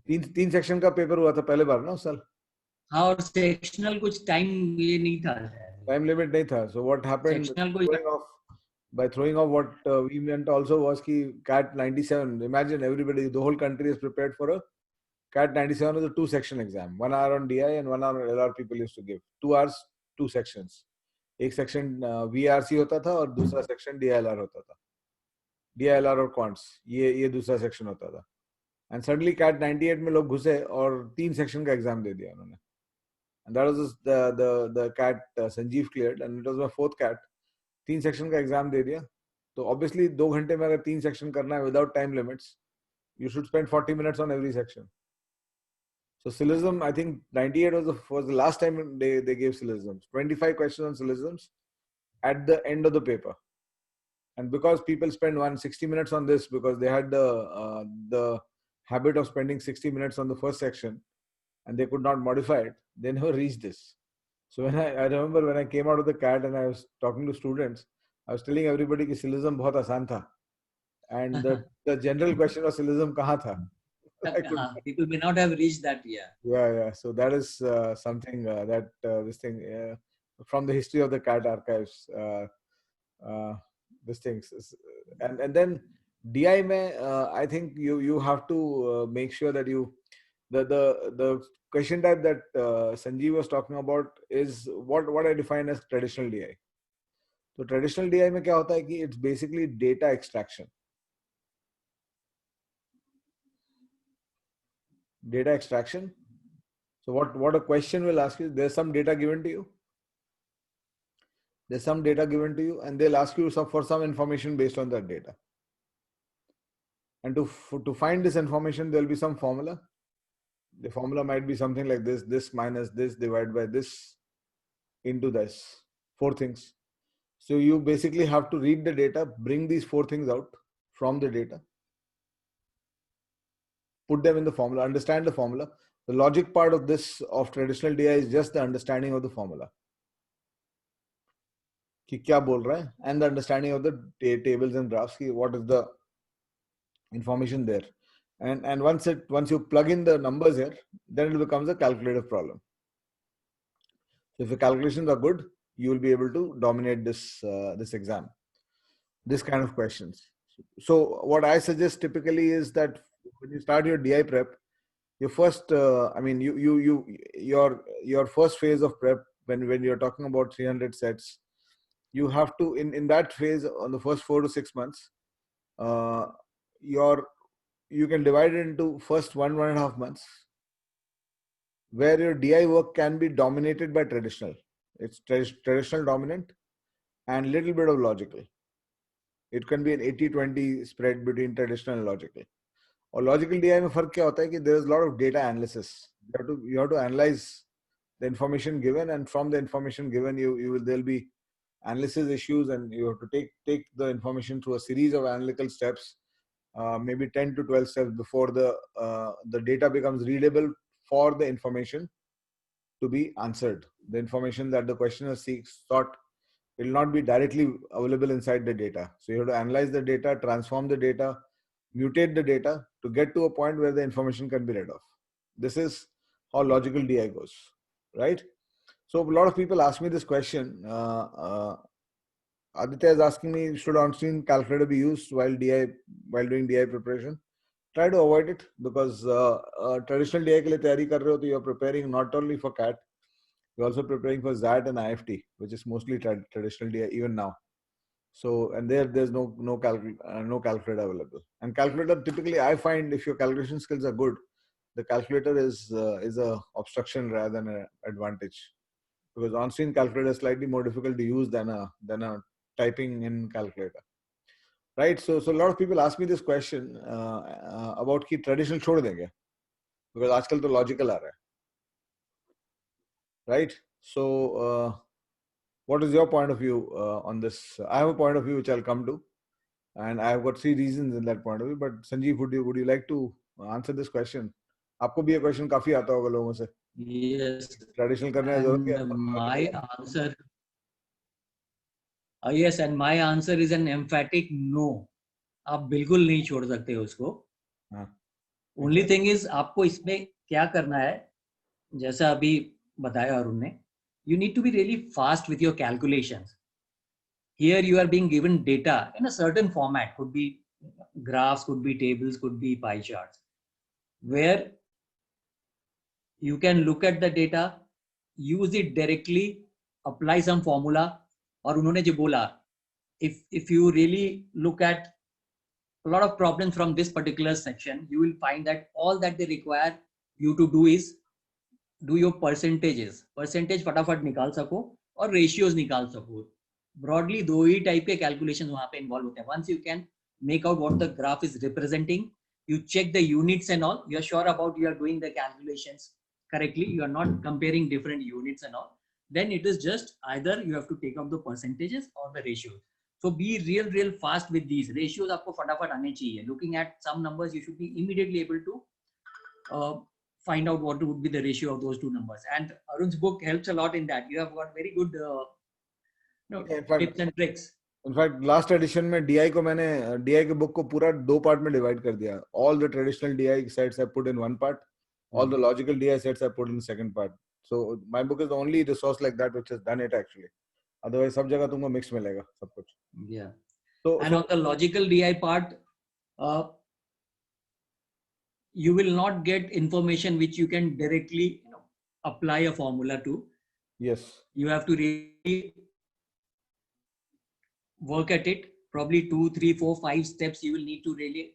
तीन section का paper हुआ था पहले बार ना उस साल. हाँ, और सेक्शनल कुछ टाइम ये नहीं था. टाइम लिमिट नहीं था. So what happened? By throwing off what we meant also was कि CAT 97. Imagine everybody, the whole country is prepared for a CAT 97 was a 2-section exam. 1 hour on DI and 1 hour on LR people used to give. 2 hours, 2 sections. एक section VRC होता था और दूसरा section DILR होता था. DILR और quants. ये दूसरा section होता था. And suddenly CAT 98 में लोग घुसे और 3 section का exam दे दिया उन्होंने. And that was the CAT Sanjeev cleared, and it was my 4th CAT. 3 section का एग्जाम दे दिया तो ऑब्वियसली 2 घंटे में अगर 3 सेक्शन करना है without time limits you should spend 40 minutes on every section. So syllogism, I think 98 was the last time they gave syllogisms. 25 questions on syllogisms at the end of the paper. And because people spend 60 minutes on this because they had the habit of spending 60 minutes on the first section and they could not modify it, they never reached this. So when I remember when I came out of the CAT and I was talking to students, I was telling everybody कि syllogism बहुत आसान था, and the general question of syllogism कहाँ था? People may not have reached that. Yeah. So that is something that this thing from the history of the CAT archives. This things and then DI में I think you have to make sure that you the question type that Sanjeev was talking about is what I define as traditional DI. So traditional DI में क्या होता है कि it's basically data extraction. Data extraction. So what a question will ask you, there's some data given to you. There's some data given to you and they'll ask you for some information based on that data. And to find this information, there'll be some formula. The formula might be something like this minus this divided by this into this. 4 things. So you basically have to read the data, bring these 4 things out from the data, put them in the formula, understand the formula. The logic part of this of traditional DI is just the understanding of the formula. कि क्या बोल रहा है, and the understanding of the tables and graphs, कि what is the information there. And once you plug in the numbers here, then it becomes a calculative problem. So if the calculations are good, you will be able to dominate this exam, this kind of questions. So what I suggest typically is that when you start your DI prep, your first, your first phase of prep, when you're talking about 300 sets, you have to in that phase on the first 4 to 6 months, you can divide it into first 1.5 months, where your DI work can be dominated by traditional. It's traditional dominant and little bit of logical. It can be an 80-20 spread between traditional and logical. और logical DI में फर्क क्या होता है कि there is a lot of data analysis. You have to analyze the information given, and from the information given, there'll be analysis issues, and you have to take the information through a series of analytical steps, maybe 10 to 12 steps before the data becomes readable for the information to be answered. The information that the questioner sought will not be directly available inside the data. So you have to analyze the data, transform the data, mutate the data to get to a point where the information can be read off. This is how logical DI goes, right? So a lot of people ask me this question. Aditya is asking me, should on-screen calculator be used while doing DI preparation? Try to avoid it, because traditional DI ke liye tayari kar rahe ho, to you're preparing not only for CAT, you're also preparing for XAT and IFT, which is mostly traditional DI even now. So, and there's no calculator available. And calculator, typically I find, if your calculation skills are good, the calculator is a obstruction rather than an advantage, because on-screen calculator is slightly more difficult to use than a typing in calculator, right? So a lot of people ask me this question about कि traditional छोड़ देंगे, because आजकल तो logical आ रहा है, right? So what is your point of view on this? I have a point of view which I'll come to, and I've got 3 reasons in that point of view. But Sanjeev, would you like to answer this question? आपको भी ये question काफी आता होगा लोगों से. Yes. Traditional करने की जरूरत है. My answer. Yes, and my answer is an emphatic no. आप बिल्कुल नहीं छोड़ सकते उसको. Only thing is, आपको इसमें क्या करना है, जैसा अभी बताया अरुण ने, you need to be really fast with your calculations. Here you are being given data in a certain format, could be graphs, could be tables, could be pie charts, where you can look at the data, use it directly, apply some formula. और उन्होंने जो बोला, if you really look at a lot of problems from this particular section, you will find that all that they require you to do is do your percentages. Percentage फटाफट निकाल सको और ratios निकाल सको. Broadly दो ही type के calculations वहाँ पे involve होते हैं. Once you can make out what the graph is representing, you check the units and all, you are sure about you are doing the calculations correctly, you are not comparing different units and all, then it is just either you have to take out the percentages or the ratios. So be real fast with these ratios. आपको फटाफट आने चाहिए. Looking at some numbers, you should be immediately able to find out what would be the ratio of those two numbers. And Arun's book helps a lot in that. You have got very good tips and tricks. In fact, last edition में DI को मैंने DI के book को पूरा 2 part में divide कर दिया. All the traditional DI sets I put in one part. All the logical DI sets I put in the second part. So my book is the only resource like that which has done it actually. Otherwise, सब जगह तुमको mix मिलेगा सब कुछ. Yeah. So on the logical DI part, you will not get information which you can directly apply a formula to. Yes. You have to really work at it. Probably 2, 3, 4, 5 steps you will need to really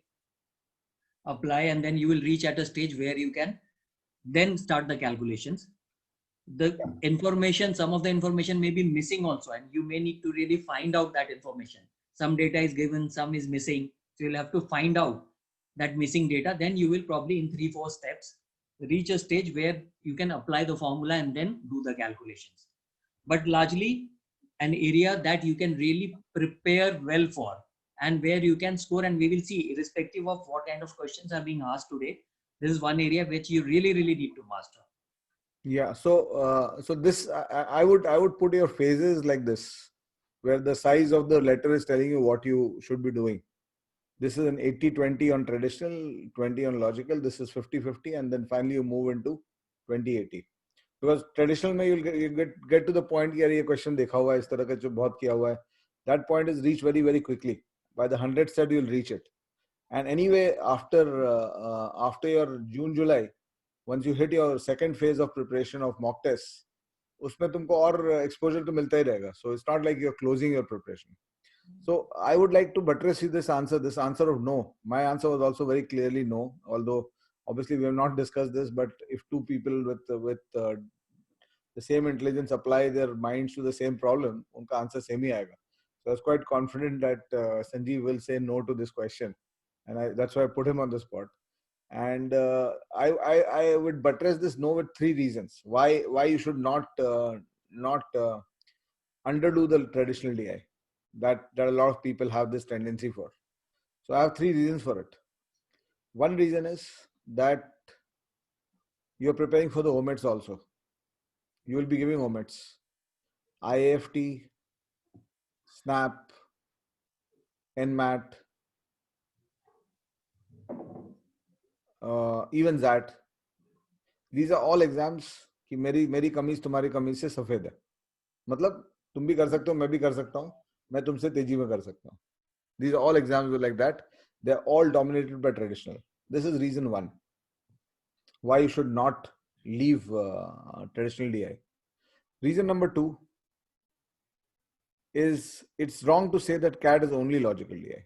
apply, and then you will reach at a stage where you can then start the calculations. The information, some of the information may be missing also, and you may need to really find out that information. Some data is given, some is missing. So you'll have to find out that missing data. Then you will probably in 3, 4 steps reach a stage where you can apply the formula and then do the calculations. But largely an area that you can really prepare well for, and where you can score, and we will see irrespective of what kind of questions are being asked today, this is one area which you really need to master. Yeah. So this, I would put your phases like this, where the size of the letter is telling you what you should be doing. This is an 80-20 on traditional, 20 on logical. This is 50-50, and then finally you move into 20-80. Because traditional में you get to the point यार ये question देखा हुआ है इस तरह का जो बहुत किया हुआ है. That point is reached very quickly. By the 100th set you'll reach it. And anyway, after your June, July, once you hit your second phase of preparation of mock tests, उसमें तुमको और exposure तो मिलता ही रहेगा. So it's not like you're closing your preparation. So I would like to buttress this answer of no. My answer was also very clearly no, although obviously we have not discussed this, but if two people with the same intelligence apply their minds to the same problem, unka answer same hi aayega. So I was quite confident that Sanjeev will say no to this question, and that's why I put him on the spot. And I would buttress this no with three reasons why you should not underdo the traditional DI that a lot of people have this tendency for. So I have three reasons for it. One reason is that you're preparing for the OMETs also. You will be giving OMETs, IAFT, SNAP, NMAT, even that. These are all exams कि मेरी कमीज तुम्हारी कमीज से सफेद है. मतलब तुम भी कर सकते हो, मैं भी कर सकता हूँ, मैं तुमसे तेजी में कर सकता हूँ. These are all exams like that. They're all dominated by traditional. This is reason one why you should not leave traditional DI. Reason number two is it's wrong to say that CAT is only logical DI.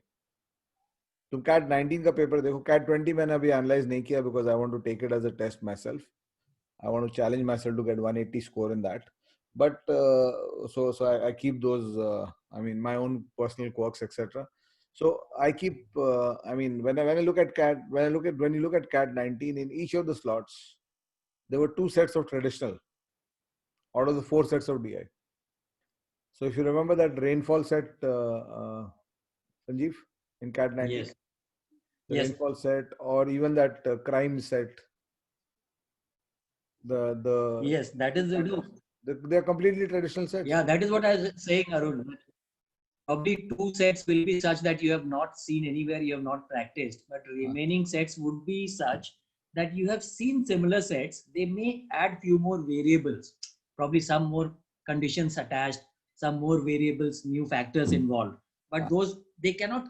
तुम CAT 19 का paper देखो, CAT 20 मैंने अभी analyse नहीं किया because I want to take it as a test myself. I want to challenge myself to get 180 score in that. But so I keep those, I mean, my own personal quirks, etc. So I keep, I mean, when I look at CAT, when you look at CAT 19, in each of the slots, there were 2 sets of traditional out of the 4 sets of DI. So if you remember that rainfall set, Sanjeev, in CAT 19, yes. The yes. rainfall set, or even that crime set, yes, that is they're completely traditional sets. Yeah, that is what I was saying, Arun. Probably 2 sets will be such that you have not seen anywhere, you have not practiced, but remaining sets would be such that you have seen similar sets. They may add few more variables, probably some more conditions attached, some more variables, new factors involved. But those, they cannot,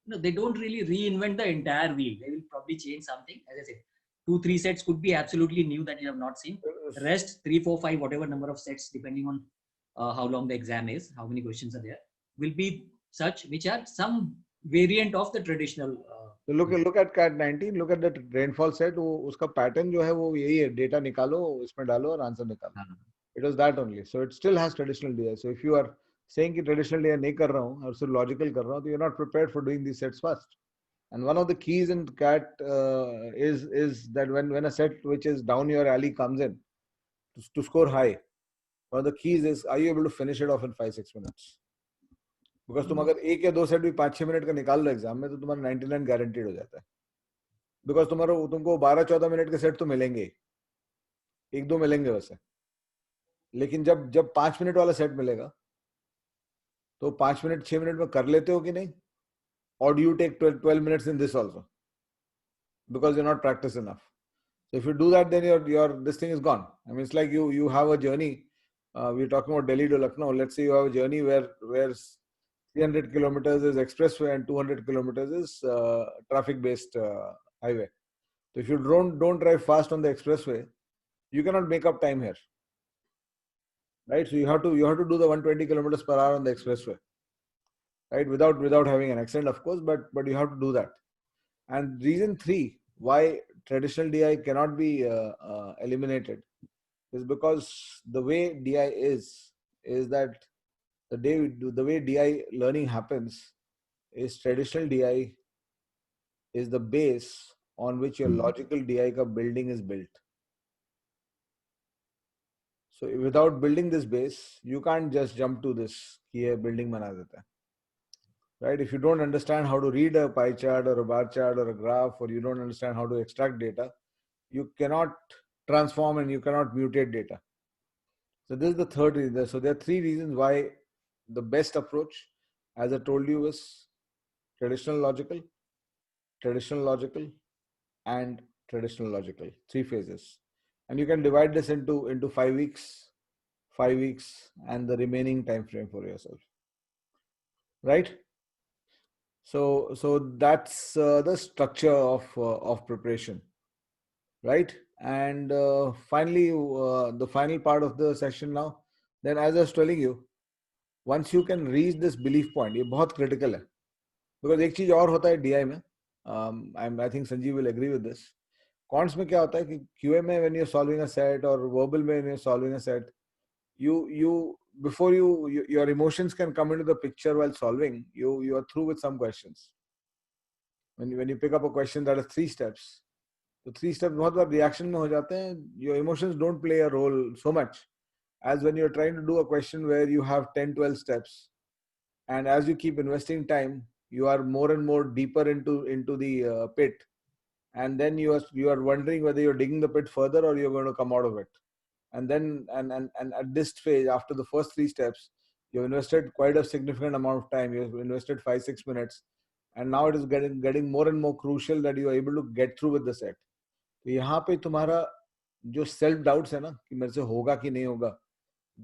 they don't really reinvent the entire wheel. They will probably change something. As I said, 2-3 sets could be absolutely new that you have not seen. Rest 3, 4, 5, whatever number of sets, depending on how long the exam is, how many questions are there, will be such which are some variant of the traditional. So look at CAT 19. Look at the rainfall set. उसका pattern जो है वो यही है. Data निकालो, इसमें डालो और answer निकालो. It was that only. So it still has traditional DI. So if you are saying कि traditional DI नहीं कर रहा हूँ और सिर्फ logical कर रहा हूँ, तो you're not prepared for doing these sets fast. And one of the keys in CAT is that when a set which is down your alley comes in to score high, one of the keys is, are you able to finish it off in 5-6 minutes? Because तुम अगर 1 या 2 set भी 5-6 minute का निकाल लो exam में, तो तुम्हारा 99 guaranteed हो जाता है. बिकॉज तुमको 12-14 मिनट के सेट तो मिलेंगे, 1-2 मिलेंगे वैसे, लेकिन जब 5 मिनट वाला सेट मिलेगा तो 5 मिनट 6 मिनट में कर लेते हो कि नहीं, or do you take 12 minutes in this also because you're not practiced enough. So if you do that, then your this thing is gone. I mean, it's like you have a journey. We're talking about Delhi to Lucknow. Let's say you have a journey where 300 kilometers is expressway and 200 kilometers is traffic-based highway. So if you don't drive fast on the expressway, you cannot make up time here, right? So you have to do the 120 kilometers per hour on the expressway, right? Without having an accident, of course, but you have to do that. And reason 3 why traditional DI cannot be eliminated is because the way DI is that the way DI learning happens is traditional DI is the base on which your logical DI ka building is built. So without building this base, you can't just jump to this कि ये building बना देता है, right? If you don't understand how to read a pie chart or a bar chart or a graph, or you don't understand how to extract data, you cannot transform and you cannot mutate data. So this is the third reason. So there are 3 reasons why the best approach, as I told you, is traditional logical, and traditional logical. 3 phases. And you can divide this into 5 weeks, and the remaining time frame for yourself. Right? So that's the structure of preparation. Right? And finally, the final part of the session now. Then, as I was telling you, once you can reach this belief point, ये बहुत critical है. Because एक चीज और होता है DI में, I think Sanjeev will agree with this. Cons में क्या होता है कि QA में when you're solving a set or verbal में when you're solving a set, before your emotions can come into the picture while solving, you are through with some questions. When you pick up a question that has 3 steps, so 3 steps बहुत बार reaction में हो जाते हैं. Your emotions don't play a role so much as when you're trying to do a question where you have 10-12 steps, and as you keep investing time, you are more and more deeper into the pit, and then you are wondering whether you're digging the pit further or you're going to come out of it. And then and at this phase, after the first 3 steps, you've invested quite a significant amount of time. You've invested 5-6 minutes, and now it is getting more and more crucial that you are able to get through with the set. तो यहाँ पे तुम्हारा जो self doubts है ना कि मेरे से होगा कि नहीं होगा,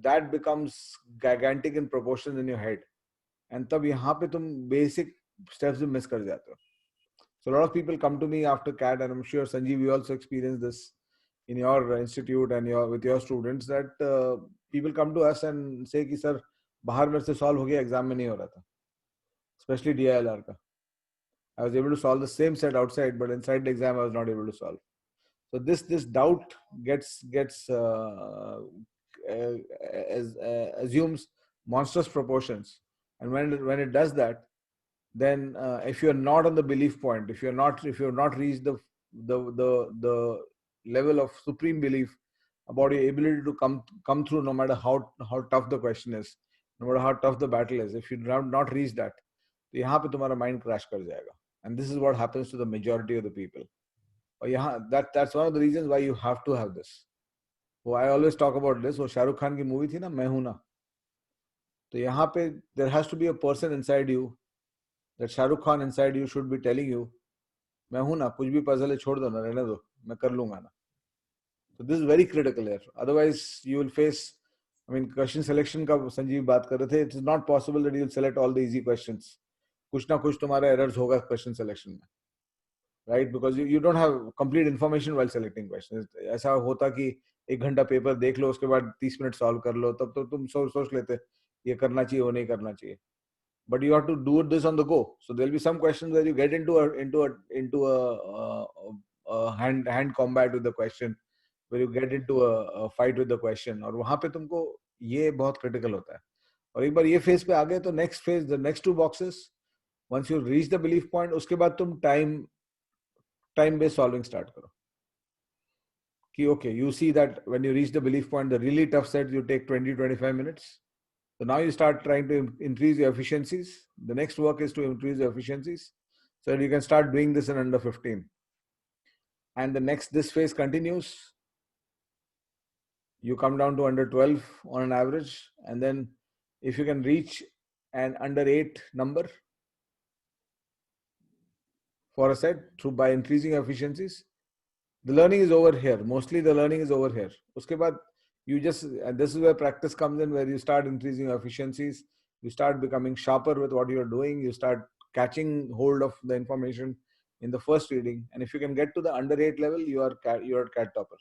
that becomes gigantic in proportions in your head, and तब यहाँ पे तुम basic steps भी miss कर जाते हो. So a lot of people come to me after CAT, and I'm sure Sanjeev, you also experienced this in your institute and with your students, that people come to us and say कि sir बाहर मेरे से solve हो गया, exam में नहीं हो रहा था, especially DILR का. I was able to solve the same set outside, but inside the exam I was not able to solve. So this doubt assumes monstrous proportions, and when it does that, then if you're not on the belief point, if you're not reached the level of supreme belief about your ability to come through, no matter how tough the question is, no matter how tough the battle is, if you have not reached that, तो यहाँ पे तुम्हारा mind crash कर जाएगा. And this is what happens to the majority of the people. That's one of the reasons why you have to have this. So I always talk about this. वो शाहरुख खान की movie थी ना, मैं हूं ना, तो यहाँ पे there has to be a person inside you, that Shahrukh Khan inside you should be telling you, मैं हूं ना, कुछ भी puzzle है छोड़ दो ना, रहने दो, मैं कर लूंगा ना. So this is very critical here. Otherwise you will face, I mean, question selection का संजीव बात कर रहे थे, it is not possible that you will select all the easy questions. कुछ ना कुछ तुम्हारा errors होगा question selection में. Right, because you don't have complete information while selecting questions. ऐसा होता कि 1 घंटा पेपर देख लो, उसके बाद 30 मिनट सॉल्व कर लो, तब तो तुम सोच लेते ये करना चाहिए वो नहीं करना चाहिए. But you have to do this on the go. So there'll be some questions where you get into a hand combat with the question, where you get into a fight with the question, और वहां पे तुमको ये बहुत critical होता है. और एक बार ये phase पे आ गए तो next phase, the next 2 boxes, once you reach the belief point, उसके बाद तुम time based solving start करो. कि okay, you see that when you reach the belief point, the really tough sets you take 20-25 minutes. So now you start trying to increase your efficiencies. The next work is to increase your efficiencies so that you can start doing this in under 15. And this phase continues. You come down to under 12 on an average. And then if you can reach an under 8 number for a set by increasing efficiencies, the learning is over here. Mostly the learning is over here. Uske baad, and this is where practice comes in, where you start increasing efficiencies, you start becoming sharper with what you're doing, you start catching hold of the information in the first reading, and if you can get to the under 8 level, you are CAT topper.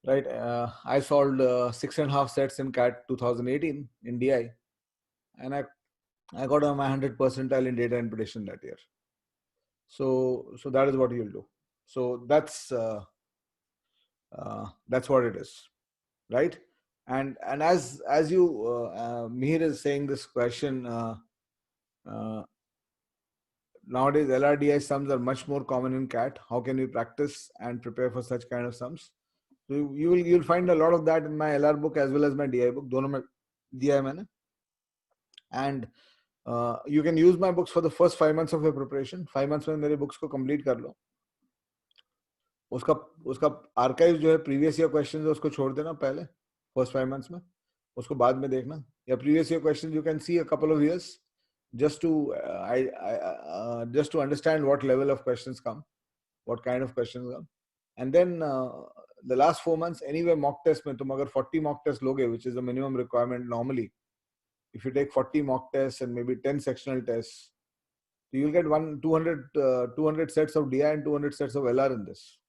Right? I solved 6.5 sets in CAT 2018 in DI, and I got on my 100th percentile in data interpretation that year. So that is what you'll do. So that's what it is, right? And as you Mihir is saying this question, nowadays LRDI sums are much more common in CAT. How can we practice and prepare for such kind of sums? So you'll find a lot of that in my LR book as well as my DI book. दोनों में दिया है मैंने. And you can use my books for the first 5 months of your preparation. 5 months में मेरे books को complete कर लो. उसका आर्काइव जो है प्रीवियस ईयर क्वेश्चन है उसको छोड़ देना पहले फर्स्ट 5 मंथ्स में, उसको बाद में देखना, या previous year question you can see a couple of years just to understand what level of questions come, what kind of questions come, and then the last 4 months anyway mock test में तुम अगर 40 mock tests लोगे, which is the minimum requirement normally, if you take 40 mock tests and maybe 10 sectional tests, you'll get 200 sets of DI and 200 sets of LR in this.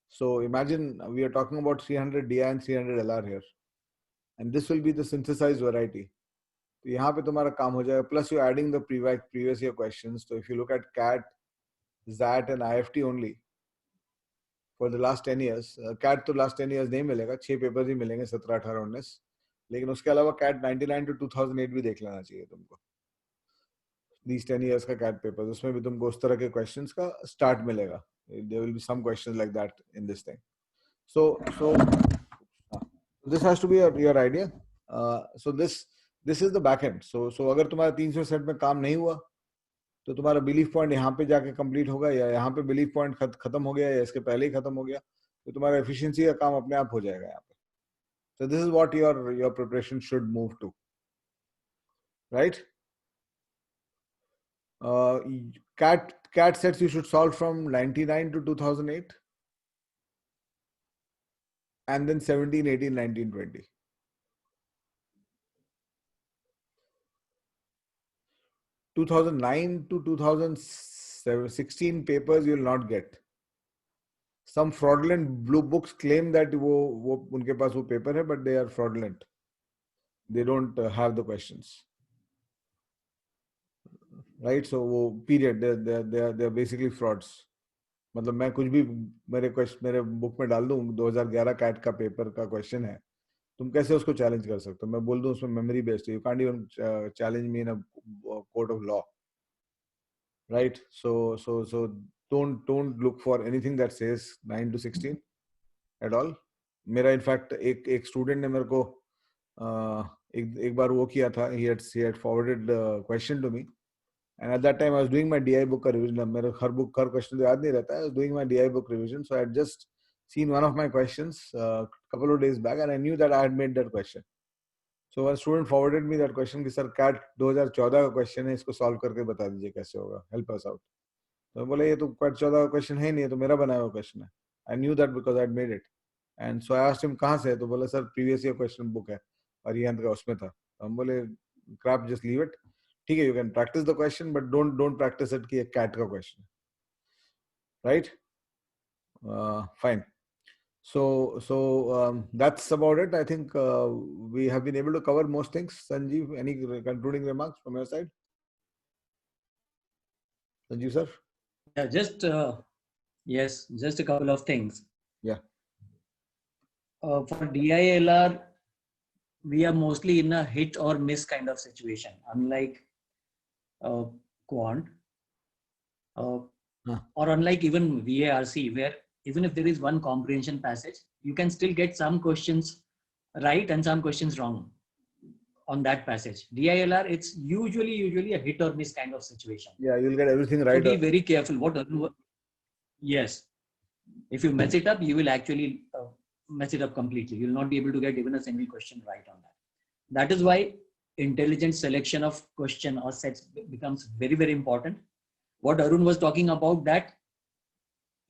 So imagine we are talking about 300 DI and 300 LR here. and this will be the synthesized variety. तो यहाँ पे तुम्हारा काम हो जाएगा. Plus you're adding the previous year questions. So if you look at CAT, ZAT and IFT only for the last 10 years, CAT तो last 10 years नहीं मिलेगा, 6 papers ही मिलेंगे 17, 18, 19. लेकिन उसके अलावा CAT 99 to 2008 भी देख लेना चाहिए तुमको. These 10 years का CAT papers, उसमें भी तुमको उस तरह के questions का start मिलेगा. There will be some questions like that in this thing. So this has to be your idea. So this is the back end. So अगर तुम्हारा 300 सेट में काम नहीं हुआ तो तुम्हारा बिलीफ पॉइंट यहाँ पे जाके कंप्लीट होगा, या यहाँ पे बिलीफ पॉइंट खत्म हो गया, या इसके पहले ही खत्म हो गया, तो तुम्हारा एफिशिएंसी का काम अपने आप हो जाएगा यहाँ पे. So this is what your preparation should move to, right? CAT sets you should solve from 99 to 2008, and then 17, 18, 19, 20. 2009 to 2016 papers you will not get. Some fraudulent blue books claim that वो उनके पास वो paper है, but they are fraudulent. They don't have the questions. Right? So वो period, they are basically frauds. मतलब मैं कुछ भी मेरे बुक में डाल दूं 2011 कैट का पेपर का क्वेश्चन है, तुम कैसे उसको चैलेंज कर सकते हो? मैं बोल दूं उसमें मेमोरी बेस्ड है. You can't even challenge me in a court of law, right? So don't look for anything that says 9 to 16 at all. मेरा इनफैक्ट एक स्टूडेंट ने मेरे को एक बार वो किया था. he had forwarded the question to me, and at that time I was doing my DI book revision. मेरे हर क्वेश्चन याद नहीं रहता है. I was doing my DI book revision, so I had just seen one of my questions a couple of days back, and I knew that I had made that question. So one student forwarded me that question कि sir CAT 2014 का question है, इसको solve करके बता दीजिए कैसे होगा, help us out. तो मैं बोले ये तो CAT 14 का क्वेश्चन है नहीं, ये तो मेरा बनाया हुआ क्वेश्चन है. I knew that because I had made it, and so I asked him कहाँ से है, तो बोले sir previous year question book है और ये का उसमें था. तो हम बोले crap, just leave it. ठीक है, you can practice the question, but don't practice it कि CAT का question, right? Fine. So that's about it. I think we have been able to cover most things. Sanjeev, any concluding remarks from your side? Sanjeev sir? Yeah, just a couple of things. Yeah. For DILR, we are mostly in a hit or miss kind of situation, unlike quant, or unlike even VARC, where even if there is one comprehension passage, you can still get some questions right and some questions wrong on that passage. DILR, it's usually a hit or miss kind of situation. Yeah, you'll get everything right. So be very careful. Yes. If you mess it up, you will actually mess it up completely. You'll not be able to get even a single question right on that. That is why intelligent selection of question or sets becomes very, very important. What Arun was talking about, that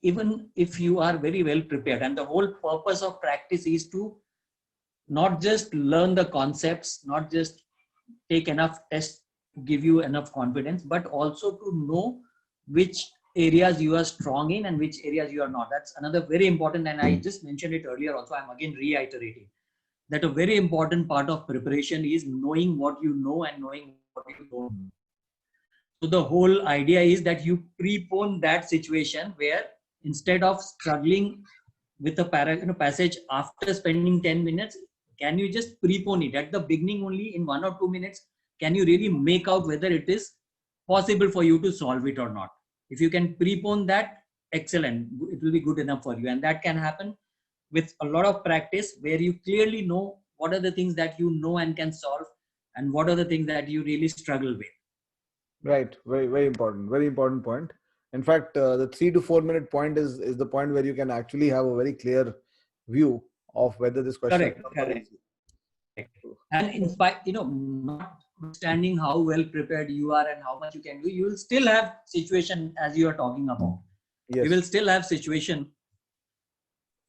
even if you are very well prepared, and the whole purpose of practice is to not just learn the concepts, not just take enough tests to give you enough confidence, but also to know which areas you are strong in and which areas you are not. That's another very important, and I just mentioned it earlier also, I'm again reiterating that a very important part of preparation is knowing what you know and knowing what you don't know. So the whole idea is that you prepone that situation where instead of struggling with a passage after spending 10 minutes, can you just prepone it at the beginning only in 1 or 2 minutes? Can you really make out whether it is possible for you to solve it or not? If you can prepone that, excellent, it will be good enough for you. And that can happen with a lot of practice, where you clearly know what are the things that you know and can solve, and what are the things that you really struggle with. Right. Very, very important. Very important point. In fact, the 3 to 4 minute point is the point where you can actually have a very clear view of whether this question. Correct. And in spite, notwithstanding how well prepared you are and how much you can do, you will still have situation as you are talking about. Yes. You will still have situation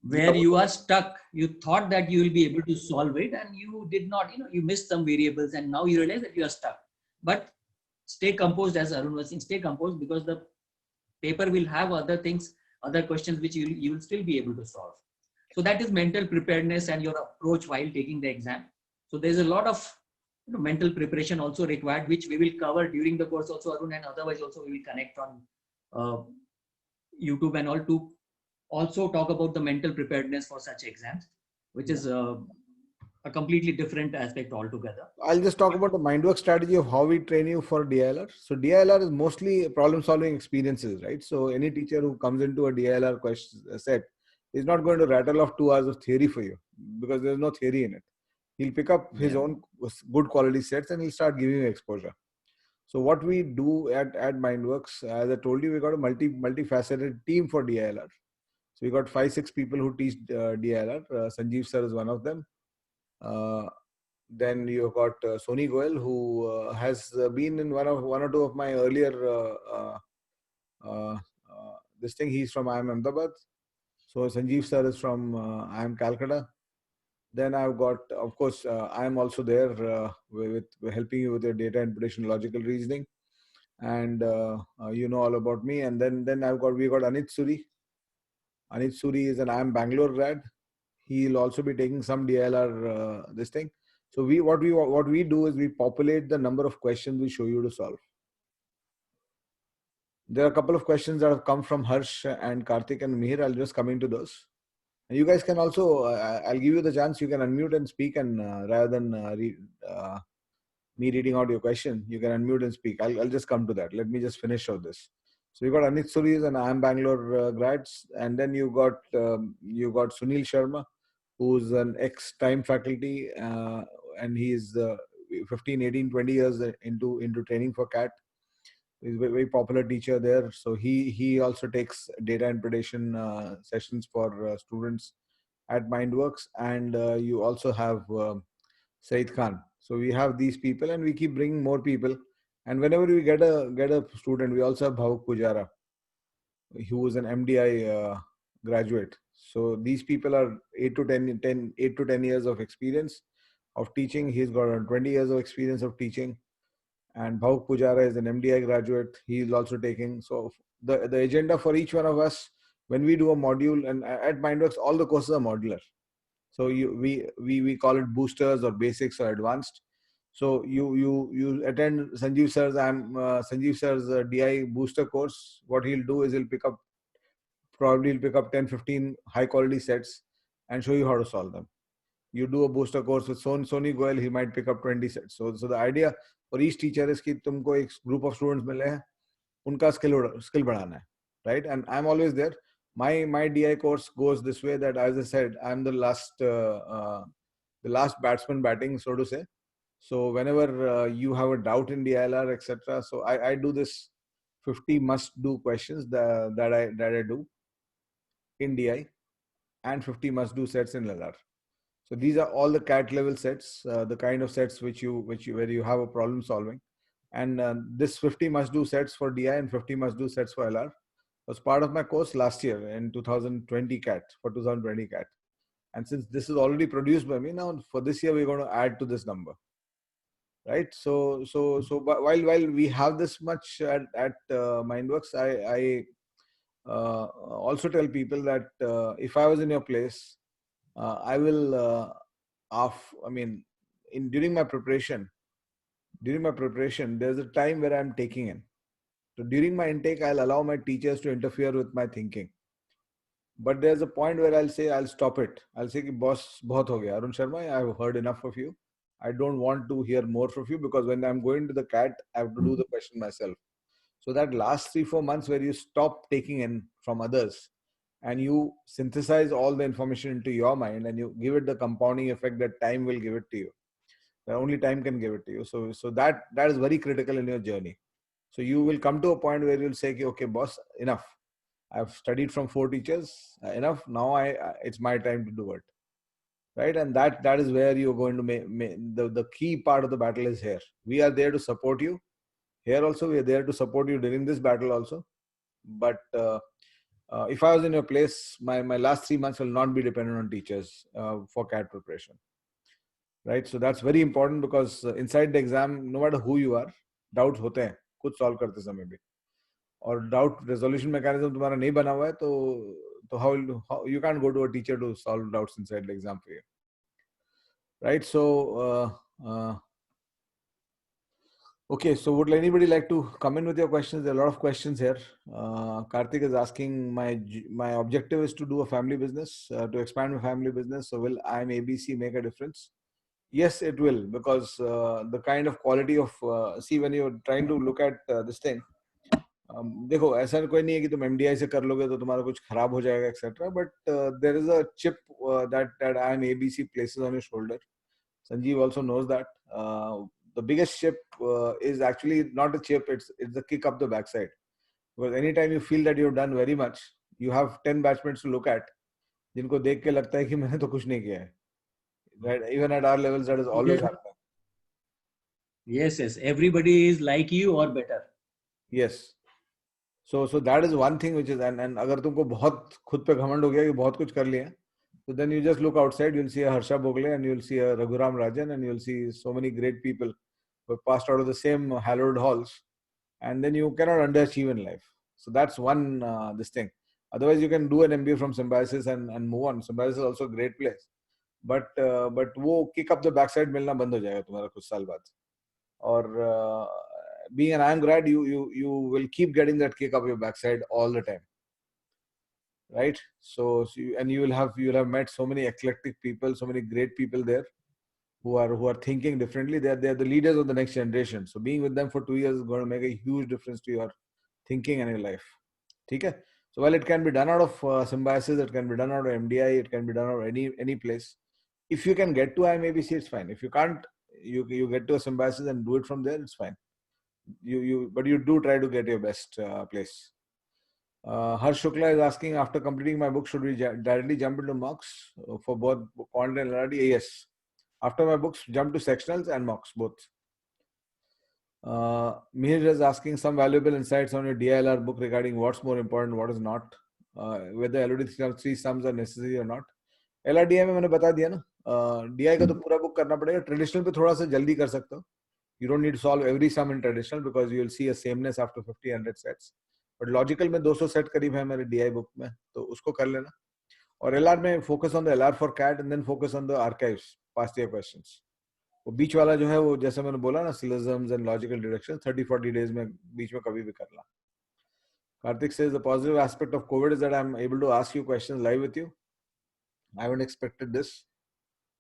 where you are stuck. You thought that you will be able to solve it, and you did not. You missed some variables, and now you realize that you are stuck. But stay composed, as Arun was saying. Stay composed, because the paper will have other things, other questions which you will still be able to solve. So that is mental preparedness and your approach while taking the exam. So there's a lot of mental preparation also required, which we will cover during the course also, Arun, and otherwise also we will connect on YouTube and all to also talk about the mental preparedness for such exams, which is a completely different aspect altogether. I'll just talk about the Mindwork strategy of how we train you for DILR. So DILR is mostly problem-solving experiences, right? So any teacher who comes into a DILR question set is not going to rattle off 2 hours of theory for you because there's no theory in it. He'll pick up his own good quality sets and he'll start giving you exposure. So what we do at Mindworks, as I told you, we got a multifaceted team for DILR. So we got 5-6 people who teach DILR. Sanjeev sir is one of them. Then you got Soni Goel, who has been in one or two of my earlier this thing. He's from IIM Ahmedabad. So Sanjeev sir is from IIM Calcutta. Then I've got, of course, I'm also there with helping you with your data interpretation, logical reasoning, and you know all about me. And then we got Anit Suri. Anit Suri is an IIM Bangalore grad. He'll also be taking some DILR this thing. So what we do is we populate the number of questions we show you to solve. There are a couple of questions that have come from Harsh and Karthik and Mihir. I'll just come into those. And you guys can also, I'll give you the chance, you can unmute and speak, and rather than me reading out your question, you can unmute and speak. I'll just come to that. Let me just finish out this. So you got Anit Suri and IIM Bangalore grads, and then you got Sunil Sharma, who's an ex-time faculty, and he's 15, 18, 20 years into training for CAT. He's a very popular teacher there. So he also takes data interpretation sessions for students at Mindworks. And you also have Said Khan. So we have these people, and we keep bringing more people. And whenever we get a student, we also have Bhavuk Pujara, who was an MDI graduate. So these people are 8 to 10 years of experience of teaching. He's got 20 years of experience of teaching. And Bhavuk Pujara is an MDI graduate. He is also taking. So the agenda for each one of us, when we do a module, and at Mindworks, all the courses are modular. So we call it boosters or basics or advanced. So you attend Sanjeev sir's DI booster course. What he'll do is he'll pick up 10, 15 high quality sets and show you how to solve them. You do a booster course with Soni Goel, he might pick up 20 sets. So the idea for each teacher is that तुमको एक group of students मिले हैं, उनका skill बढ़ाना है, right? And I'm always there. My DI course goes this way, that as I said, I'm the last batsman batting, so to say. So whenever you have a doubt in DILR, etc., so I do this 50 must-do questions that I do in DI, and 50 must-do sets in LR. So these are all the CAT level sets, the kind of sets where you have a problem solving. And this 50 must-do sets for DI and 50 must-do sets for LR was part of my course last year in 2020 CAT, for 2020 CAT. And since this is already produced by me, now for this year, we're going to add to this number. Right. So while we have this much at Mindworks, I also tell people that if I was in your place, I will during my preparation, there's a time where I'm taking in. So during my intake, I'll allow my teachers to interfere with my thinking. But there's a point where I'll stop it. I'll say, boss, bahut ho gaya. Arun Sharma, I've heard enough of you. I don't want to hear more from you, because when I'm going to the CAT, I have to do the question myself. So that last 3-4 months where you stop taking in from others and you synthesize all the information into your mind and you give it the compounding effect that time will give it to you. That only time can give it to you. So that is very critical in your journey. So you will come to a point where you'll say, okay, boss, enough. I've studied from 4 teachers, enough. Now it's my time to do it. Right. And that is where you're going to make the key part of the battle is here. We are there to support you. Here also, we are there to support you during this battle also. But if I was in your place, my last 3 months will not be dependent on teachers for CAT preparation. Right. So that's very important, because inside the exam, no matter who you are, doubts होते हैं खुद solve करते समय भी. और doubt resolution mechanism तुम्हारा नहीं बना हुआ है, तो how you can't go to a teacher to solve doubts inside the exam for you. right? So, okay, so would anybody like to come in with your questions? There are a lot of questions here. Karthik is asking, my objective is to do a family business, to expand my family business. So will IIM ABC make a difference? Yes, it will, because the kind of quality of, see, when you're trying to look at this thing, देखो ऐसा कोई नहीं है कि तुम MDI से कर लोगे तो तुम्हारा कुछ खराब हो जाएगा etc. But there is a chip that IIM ABC places on your shoulder. Sanjeev also knows that the biggest chip is actually not a chip, it's the kick up the backside. Because anytime you feel that you've done very much, you have 10 batchmates to look at, जिनको देख के लगता है कि मैंने तो कुछ नहीं किया है. Right? Even at our levels, that is always happening. Yes, yes. Everybody is like you or better. Yes. So that is one thing which is, and अगर तुमको बहुत खुद पे घमंड हो गया कि बहुत कुछ कर लिया, so then you just look outside, you'll see a Harsha Bogle and you'll see a Raghuram Rajan and you'll see so many great people who have passed out of the same hallowed halls, and then you cannot underachieve in life. So that's one this thing. Otherwise, you can do an MBA from Symbiosis and move on. Symbiosis is also a great place, but वो kick up the backside मिलना बंद हो जाएगा तुम्हारा कुछ साल बाद. Or being an IIM grad, you will keep getting that kick up your backside all the time, right? So you will have met so many eclectic people, so many great people there who are thinking differently. They're the leaders of the next generation. So being with them for 2 years is going to make a huge difference to your thinking and your life. Okay? So while it can be done out of Symbiosis, it can be done out of MDI, it can be done out of any place. If you can get to IIM ABC, it's fine. If you can't, you get to a Symbiosis and do it from there, it's fine. But you do try to get your best place. Harsh Shukla is asking, after completing my book, should we directly jump into mocks for both quant and LRD? Yes. After my books, jump to sectionals and mocks, both. Mihir is asking some valuable insights on your DILR book regarding what's more important, what is not, whether LOD 3 sums are necessary or not. LRDI में मैंने बता दिया ना, DI का तो पूरा book करना पड़ेगा. ट्रेडिशनल पे थोड़ा सा जल्दी कर सकते हो. You don't need to solve every sum in traditional because you will see a sameness after 50-100 sets. But logical में 200 set करीब है मेरे DI book में, तो उसको कर लेना. और LR में focus on the LR for CAT and then focus on the archives, past year questions. वो बीच वाला जो है वो जैसे मैंने बोला ना, syllogisms and logical deduction 30-40 days में बीच में कभी भी करना. Karthik says the positive aspect of COVID is that I'm able to ask you questions live with you. I haven't expected this.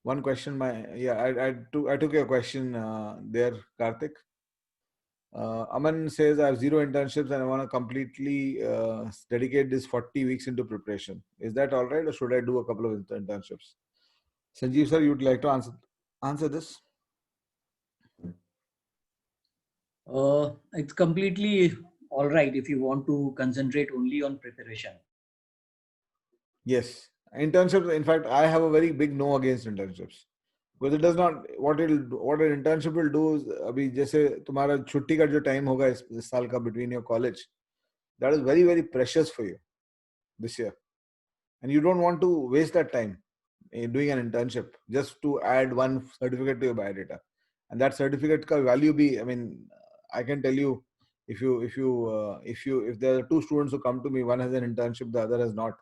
One question, I took your question there, Karthik. Aman says, I have 0 internships and I want to completely dedicate this 40 weeks into preparation. Is that all right, or should I do a couple of internships? Sanjeev sir, you'd like to answer this? It's completely all right if you want to concentrate only on preparation. Yes. Internships, in fact, I have a very big no against internships. Because it does not, what an internship will do is, अभी जैसे तुम्हारा छुट्टी का जो time होगा इस साल का between your college, that is very, very precious for you this year. And you don't want to waste that time in doing an internship just to add one certificate to your biodata. And that certificate ka value be, I mean, I can tell you, if there are 2 students who come to me, one has an internship, the other has not,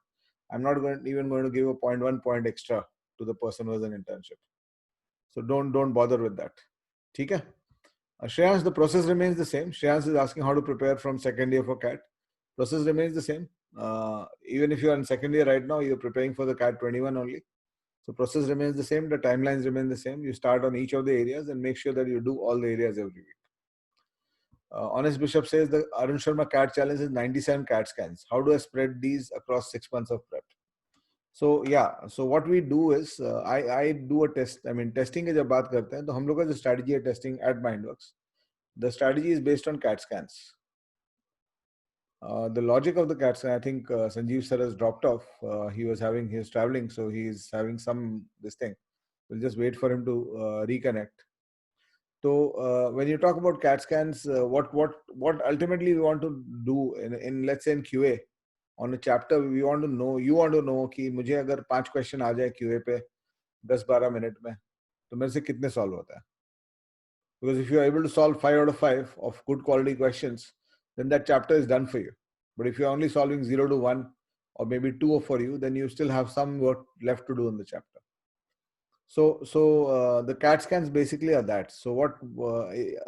I'm not even going to give a 0.1 point extra to the person who has an internship. So don't bother with that. Okay? Shreyans, the process remains the same. Shreyans is asking how to prepare from second year for CAT. Process remains the same. Even if you are in second year right now, you're preparing for the CAT 21 only. So process remains the same. The timelines remain the same. You start on each of the areas and make sure that you do all the areas every week. Honest Bishop says the Arun Sharma CAT challenge is 97 CAT scans. How do I spread these across 6 months of prep? So yeah, so what we do is I do a test. I mean, testing के जब बात करते हैं तो हम लोग का जो strategy है testing at Mindworks, the strategy is based on CAT scans. The logic of the CAT scan, I think Sanjeev sir has dropped off. He was traveling, so he's having this thing. We'll just wait for him to reconnect. So when you talk about CAT scans, what ultimately we want to do in let's say in QA, on a chapter, you want to know कि मुझे अगर 5 question आ जाए QA पे 10-12 minute में, तो मेरे से कितने solve होता है? Because if you are able to solve 5 out of 5 of good quality questions, then that chapter is done for you. But if you're only solving 0 to 1 or maybe 2 for you, then you still have some work left to do in the chapter. So the CAT scans basically are that. So what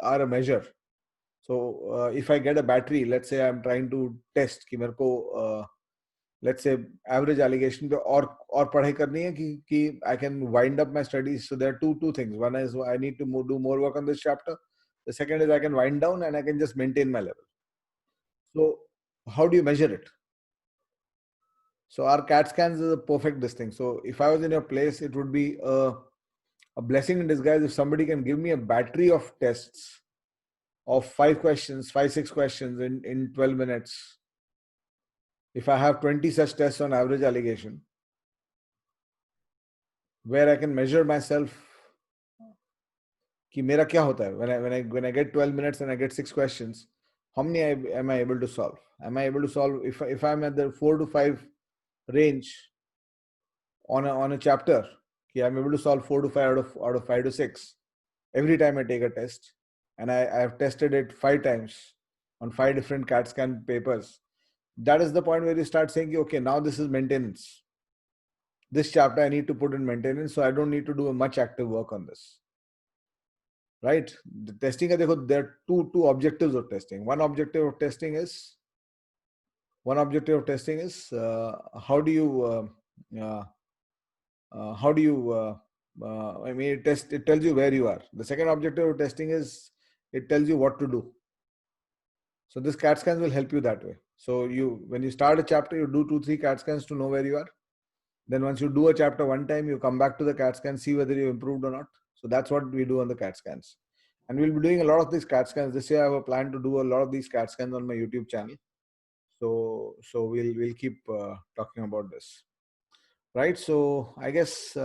are a measure? So if I get a battery, let's say I'm trying to test कि मेरे को let's say average allegation पे और पढ़ाई करनी है कि I can wind up my studies. So there are two things. One is I need to do more work on this chapter. The second is I can wind down and I can just maintain my level. So how do you measure it? So our CAT scans is a perfect this thing. So if I was in your place, it would be a blessing in disguise if somebody can give me a battery of tests of 5 questions, 6 questions in 12 minutes. If I have 20 such tests on average allegation, where I can measure myself कि मेरा क्या होता है when I get 12 minutes and I get 6 questions, how many am I able to solve? Am I able to solve if I'm at the 4 to 5 range on a chapter, I'm able to solve 4 to 5 out of 5 to 6 every time I take a test, and I have tested it 5 times on 5 different CAT scan papers. That is the point where you start saying, okay, now this is maintenance. This chapter I need to put in maintenance, so I don't need to do much active work on this. Right? The testing, there are two objectives of testing. One objective of testing is how do you I mean, it tells you where you are. The second objective of testing is it tells you what to do. So this CAT scans will help you that way. So when you start a chapter, you do 2-3 CAT scans to know where you are. Then once you do a chapter one time, you come back to the CAT scan, see whether you improved or not. So that's what we do on the CAT scans. And we'll be doing a lot of these CAT scans. This year I have a plan to do a lot of these CAT scans on my YouTube channel. So we'll keep talking about this. Right. So I guess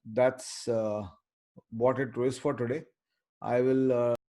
that's what it is for today. I will